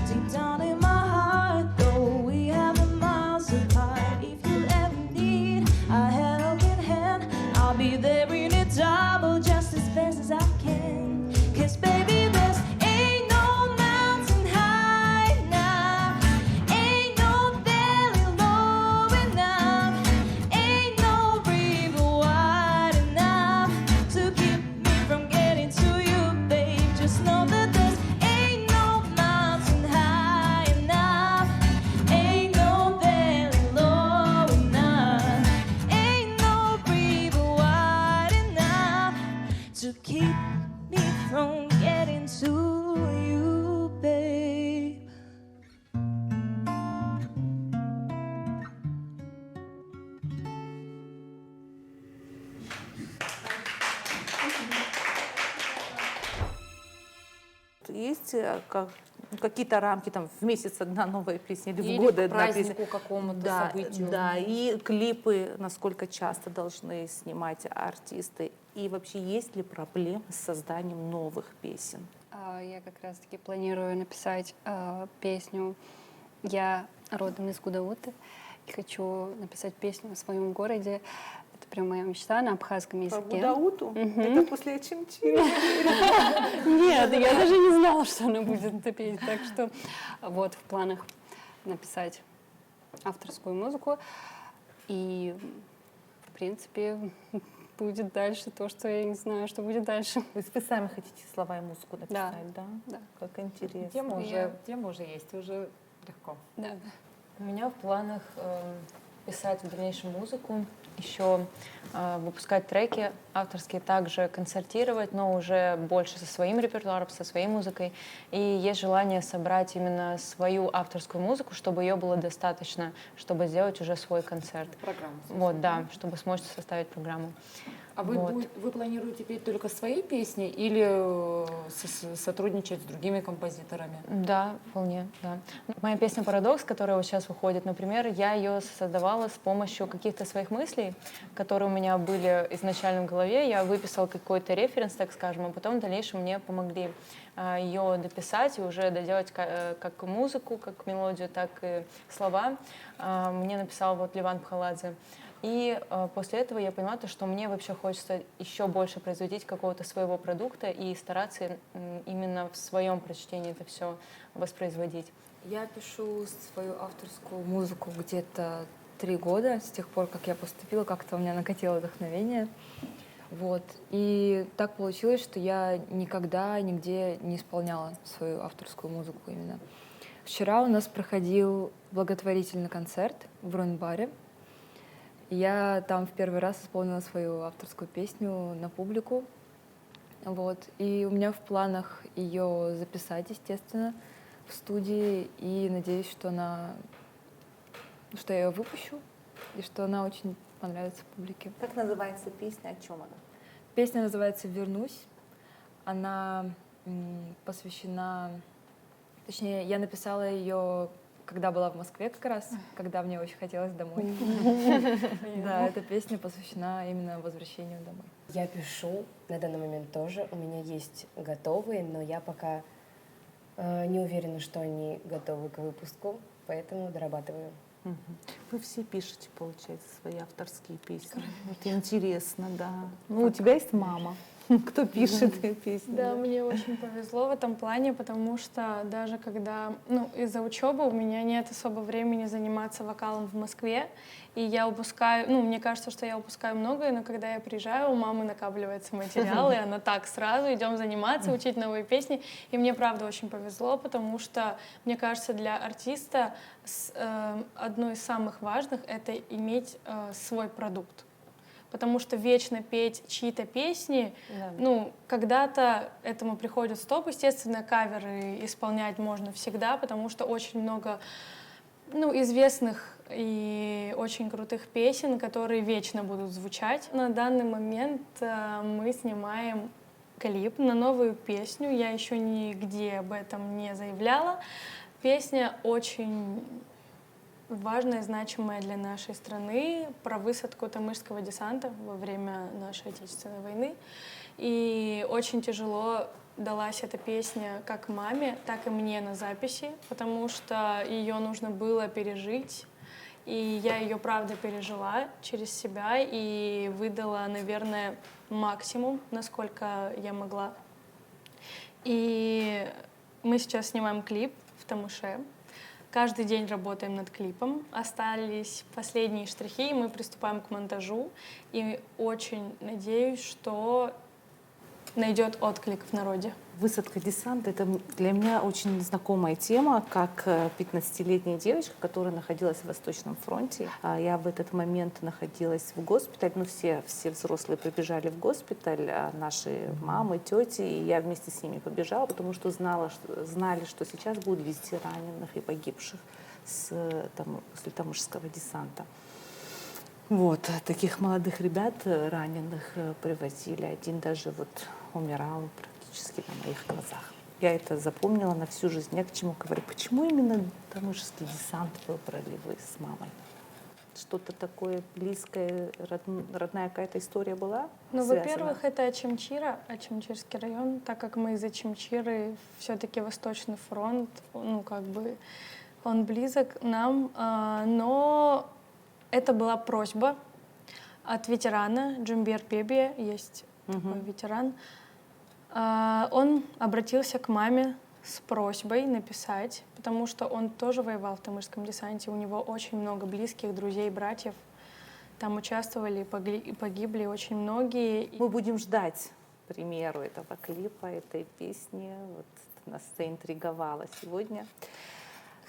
Speaker 9: deep down in my heart, though we have the miles apart. If you ever need a helping hand, I'll be there in a double, just as fast as I can. 'Cause baby, there's ain't no mountain high enough, ain't no valley low enough, ain't no river wide enough to keep me from getting to you, babe. Just know that there's ain't no mountain high enough, ain't no valley low enough, ain't no river wide enough to keep me from getting to you, babe.
Speaker 1: Есть какие-то рамки, там в месяц одна новая песня или в
Speaker 3: Или
Speaker 1: год
Speaker 3: к
Speaker 1: одна песня?
Speaker 3: празднику какому-то,
Speaker 1: Да,
Speaker 3: событию.
Speaker 1: да, и клипы, насколько часто должны снимать артисты, и вообще есть ли проблемы с созданием новых песен?
Speaker 7: Я как раз-таки планирую написать песню. Я родом из Гудауты и хочу написать песню о своем городе. Это прям моя мечта на абхазском
Speaker 1: По
Speaker 7: языке.
Speaker 1: Гудауту? Это после Очимчи?
Speaker 7: Нет, я даже не знала, что она будет это петь. Так что вот в планах написать авторскую музыку. И, в принципе, будет дальше то, что я не знаю, что будет дальше.
Speaker 1: То есть вы сами хотите слова и музыку написать, да?
Speaker 7: Да.
Speaker 1: Как интересно.
Speaker 3: Тема уже есть, уже легко.
Speaker 7: Да.
Speaker 8: У меня в планах писать в дальнейшем музыку, еще выпускать треки авторские, также концертировать, но уже больше со своим репертуаром, со своей музыкой. И есть желание собрать именно свою авторскую музыку, чтобы ее было достаточно, чтобы сделать уже свой концерт.
Speaker 3: Программу.
Speaker 8: Вот, да, чтобы смочь составить программу.
Speaker 3: А вы,
Speaker 8: Вот.
Speaker 3: вы планируете петь только свои песни или сотрудничать с другими композиторами?
Speaker 8: Да, вполне, да. Моя песня «Парадокс», которая вот сейчас выходит, например, я ее создавала с помощью каких-то своих мыслей, которые у меня были изначально в голове. Я выписала какой-то референс, так скажем, а потом в дальнейшем мне помогли ее дописать и уже доделать как музыку, как мелодию, так и слова. Мне написал вот Ливан Пхаладзе. И после этого я поняла, что мне вообще хочется еще больше производить какого-то своего продукта и стараться именно в своем прочтении это все воспроизводить.
Speaker 2: Я пишу свою авторскую музыку где-то 3 года, с тех пор, как я поступила, как-то у меня накатило вдохновение. Вот. И так получилось, что я никогда нигде не исполняла свою авторскую музыку именно. Вчера у нас проходил благотворительный концерт в Рунбаре. Я там в первый раз исполнила свою авторскую песню на публику. Вот. И у меня в планах ее записать, естественно, в студии. И надеюсь, что я ее выпущу, и что она очень понравится публике.
Speaker 1: Как называется песня, о чем она?
Speaker 2: Песня называется «Вернусь». Она посвящена... Точнее, я написала ее, когда была в Москве как раз, когда мне очень хотелось домой. Да, эта песня посвящена именно возвращению домой.
Speaker 6: Я пишу на данный момент тоже. У меня есть готовые, но я пока не уверена, что они готовы к выпуску, поэтому дорабатываю.
Speaker 1: Вы все пишете, получается, свои авторские песни. Это интересно, да. Ну, у тебя есть мама, кто пишет песни.
Speaker 5: Да, мне очень повезло в этом плане, потому что даже когда, ну, из-за учебы у меня нет особо времени заниматься вокалом в Москве, и я упускаю, ну, мне кажется, что я упускаю многое, но когда я приезжаю, у мамы накапливается материал, и она так сразу идем заниматься, учить новые песни, и мне правда очень повезло, потому что, мне кажется, для артиста одно из самых важных — это иметь свой продукт. Потому что вечно петь чьи-то песни, ну, когда-то этому приходит стоп. Естественно, каверы исполнять можно всегда, потому что очень много, ну, известных и очень крутых песен, которые вечно будут звучать. На данный момент мы снимаем клип на новую песню. Я еще нигде об этом не заявляла. Песня очень важная, значимая для нашей страны, про высадку Тамышского десанта во время нашей Отечественной войны. И очень тяжело далась эта песня как маме, так и мне на записи, потому что ее нужно было пережить. И я ее, правда, пережила через себя и выдала, наверное, максимум, насколько я могла. И мы сейчас снимаем клип в Тамыше. Каждый день работаем над клипом. Остались последние штрихи, и мы приступаем к монтажу. И очень надеюсь, что найдет отклик в народе.
Speaker 1: Высадка десанта — это для меня очень знакомая тема, как 15-летняя девочка, которая находилась в Восточном фронте. Я в этот момент находилась в госпитале, ну все взрослые побежали в госпиталь, наши мамы, тети, и я вместе с ними побежала, потому что знали, что сейчас будут везти раненых и погибших после Тамышского десанта. Вот, таких молодых ребят раненых привозили. Один даже вот умирал практически на моих глазах. Я это запомнила на всю жизнь. Я к чему говорю? Почему именно Тамышский десант выбрали вы с мамой? Что-то такое близкое, родная какая-то история была?
Speaker 5: Ну,
Speaker 1: связана?
Speaker 5: во-первых, это Очамчира, Очамчирский район, так как мы из Очамчиры, все-таки Восточный фронт, ну, как бы он близок нам, но это была просьба от ветерана Джумбер Бебе, есть такой ветеран. Он обратился к маме с просьбой написать, потому что он тоже воевал в Тамышском десанте, у него очень много близких, друзей, братьев. Там участвовали, погибли очень многие.
Speaker 1: Мы будем ждать примеру этого клипа, этой песни. Вот нас заинтриговало сегодня.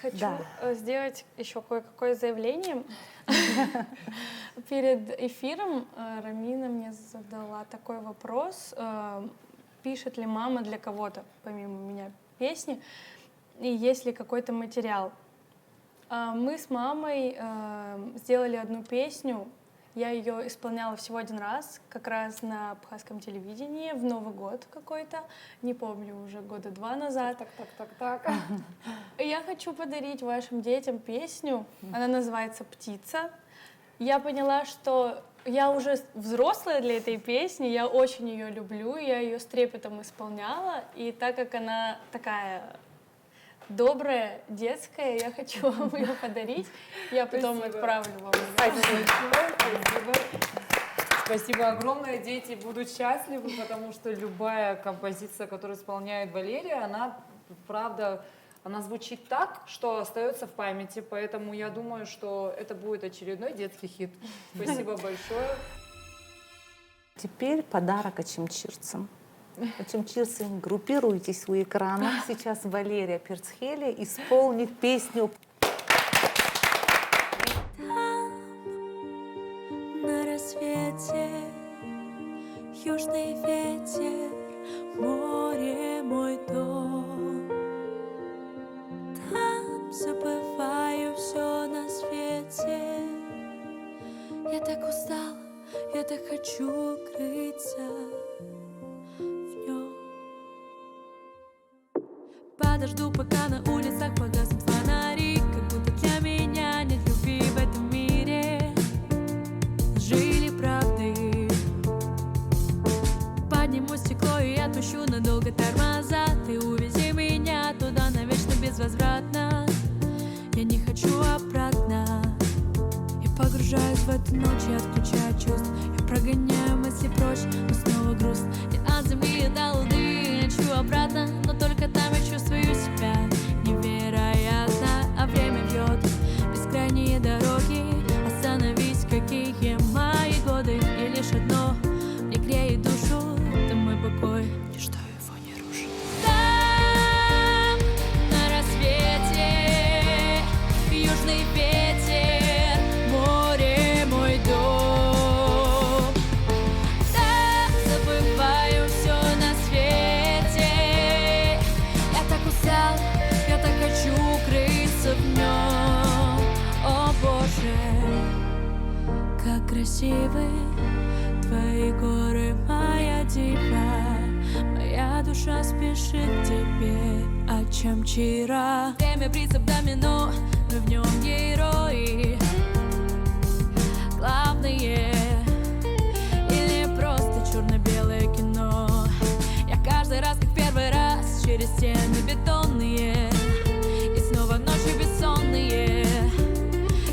Speaker 5: Хочу сделать еще кое-какое заявление. Перед эфиром Рамина мне задала такой вопрос: пишет ли мама для кого-то, помимо меня, песни, и есть ли какой-то материал. Мы с мамой сделали одну песню. Я ее исполняла всего один раз, как раз на абхазском телевидении, в Новый год какой-то, не помню, уже года 2 назад.
Speaker 3: Так.
Speaker 5: Я хочу подарить вашим детям песню, она называется «Птица». Я поняла, что я уже взрослая для этой песни, я очень ее люблю, я ее с трепетом исполняла, и так как она такая добрая, детская, я хочу вам ее подарить. Я потом отправлю вам.
Speaker 3: Спасибо огромное. Дети будут счастливы, потому что любая композиция, которую исполняет Валерия, она, правда, она звучит так, что остается в памяти. Поэтому я думаю, что это будет очередной детский хит. Спасибо большое.
Speaker 1: Теперь подарок очамчирцам. Очамчирцы, группируйтесь у экрана. Сейчас Валерия Перцхели исполнит песню.
Speaker 9: На рассвете южный ветер, море мой дом. Там забываю все на свете. Я так устала, я так хочу укрыться в нем.
Speaker 4: подожду, пока на улицах погаснут фонари. Как будто для меня нет любви в этом мире. Жили правды. Подниму стекло и отпущу надолго тормоза. Ты увези меня туда навечно безвозвратно. Я не хочу обратно. Я погружаюсь в эту ночь и отключаю чувств. Я прогоняю мысли прочь, но снова груст. Я от земли до луны лечу обратно, но только там я чувствую себя невероятно. А время бьет бескрайние дороги. Остановись, какие мои годы. И лишь одно мне греет душу. Это мой покой, ничто его не рушит. Там, на рассвете, южный ветер, море мой дом. Да, забываю все на свете. Я так устал, я так хочу укрыться в нем. О Боже, как красивы твои горы, моя дива. Моя душа спешит к тебе, о чем вчера. Время принцип домино, мы в нем герои главные. Или просто черно-белое кино. Я каждый раз, как первый раз, через стены бетонные. И снова ночи бессонные.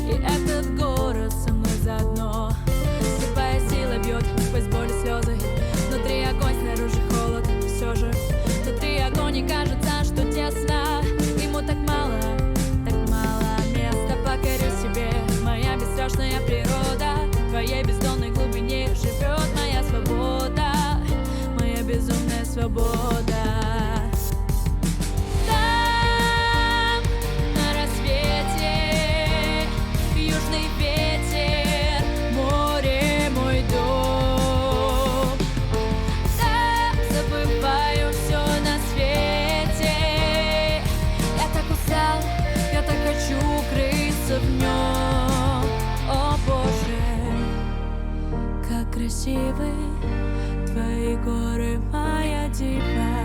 Speaker 4: И этот город со мной заодно. Слепая сила бьет сквозь боль и слезы. Внутри огонь, снаружи холод. Все же внутри огонь, и кажется, что тесно. Ему так мало места. Покорю себе, моя бесстрашная природа. В твоей бездонной глубине живет моя свобода. Моя безумная свобода. Там, на рассвете, южный ветер, море мой дом. Да, забываю все на свете. Я так устал, я так хочу укрыться в нем. О Боже, как красивы твои горы, моя дива.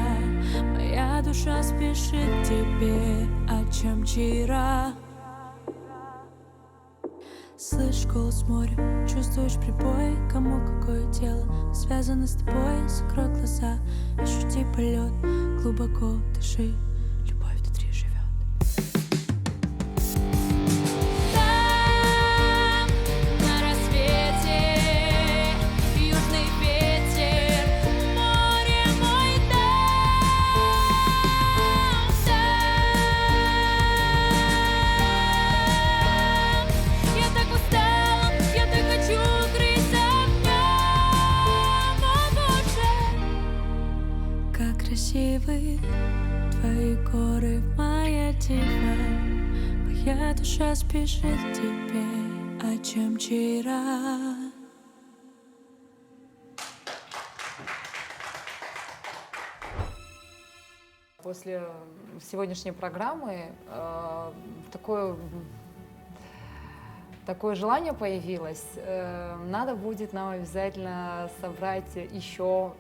Speaker 4: Моя душа спешит к тебе, о чем вчера. Слышь голос моря, чувствуешь прибой. Кому какое тело связано с тобой. Закрой глаза, ощути полет. Глубоко дыши, любовь внутри живет. Там, на рассвете, южный ветер, море мой дом. Там, я так устала, я так хочу укрыться в нем. О Боже, как красивы твои горы, моя дива. Моя душа спешит к тебе, о чем вчера.
Speaker 3: После сегодняшней программы такое желание появилось. Надо будет нам обязательно собрать еще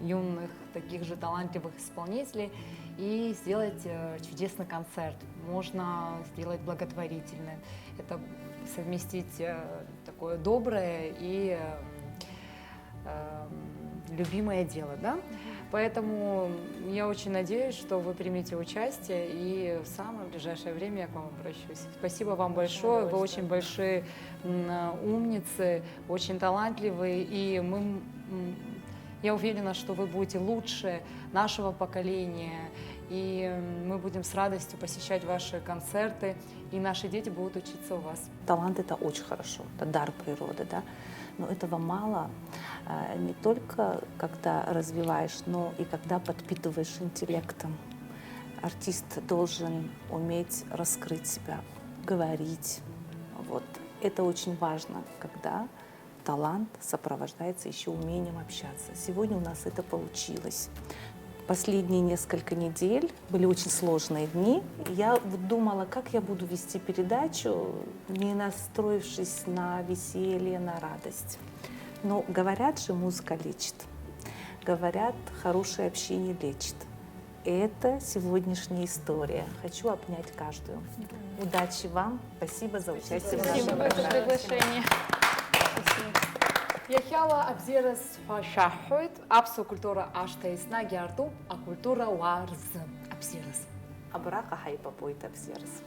Speaker 3: юных, таких же талантливых исполнителей и сделать чудесный концерт. Можно сделать благотворительный. Это совместить такое доброе и любимое дело, да? Поэтому я очень надеюсь, что вы примете участие, и в самое ближайшее время я к вам обращусь. Спасибо вам большое, вы очень большие умницы, очень талантливые, и я уверена, что вы будете лучше нашего поколения, и мы будем с радостью посещать ваши концерты, и наши дети будут учиться у вас.
Speaker 1: Талант — это очень хорошо, это дар природы, да? Но этого мало не только когда развиваешь, но и когда подпитываешь интеллектом. Артист должен уметь раскрыть себя, говорить. Вот. Это очень важно, когда талант сопровождается еще умением общаться. Сегодня у нас это получилось. Последние несколько недель были очень сложные дни. Я вот думала, как я буду вести передачу, не настроившись на веселье, на радость. Но говорят же, музыка лечит. Говорят, хорошее общение лечит. это сегодняшняя история. Хочу обнять каждую. Удачи вам. Спасибо за участие в нашей
Speaker 5: Спасибо за
Speaker 1: программе.
Speaker 5: приглашение.
Speaker 3: Яхяла абзерас фашахует, апсо культура аштейсна гярду, а культура варз абзерас.
Speaker 1: Абрака хайпа пойта всерс.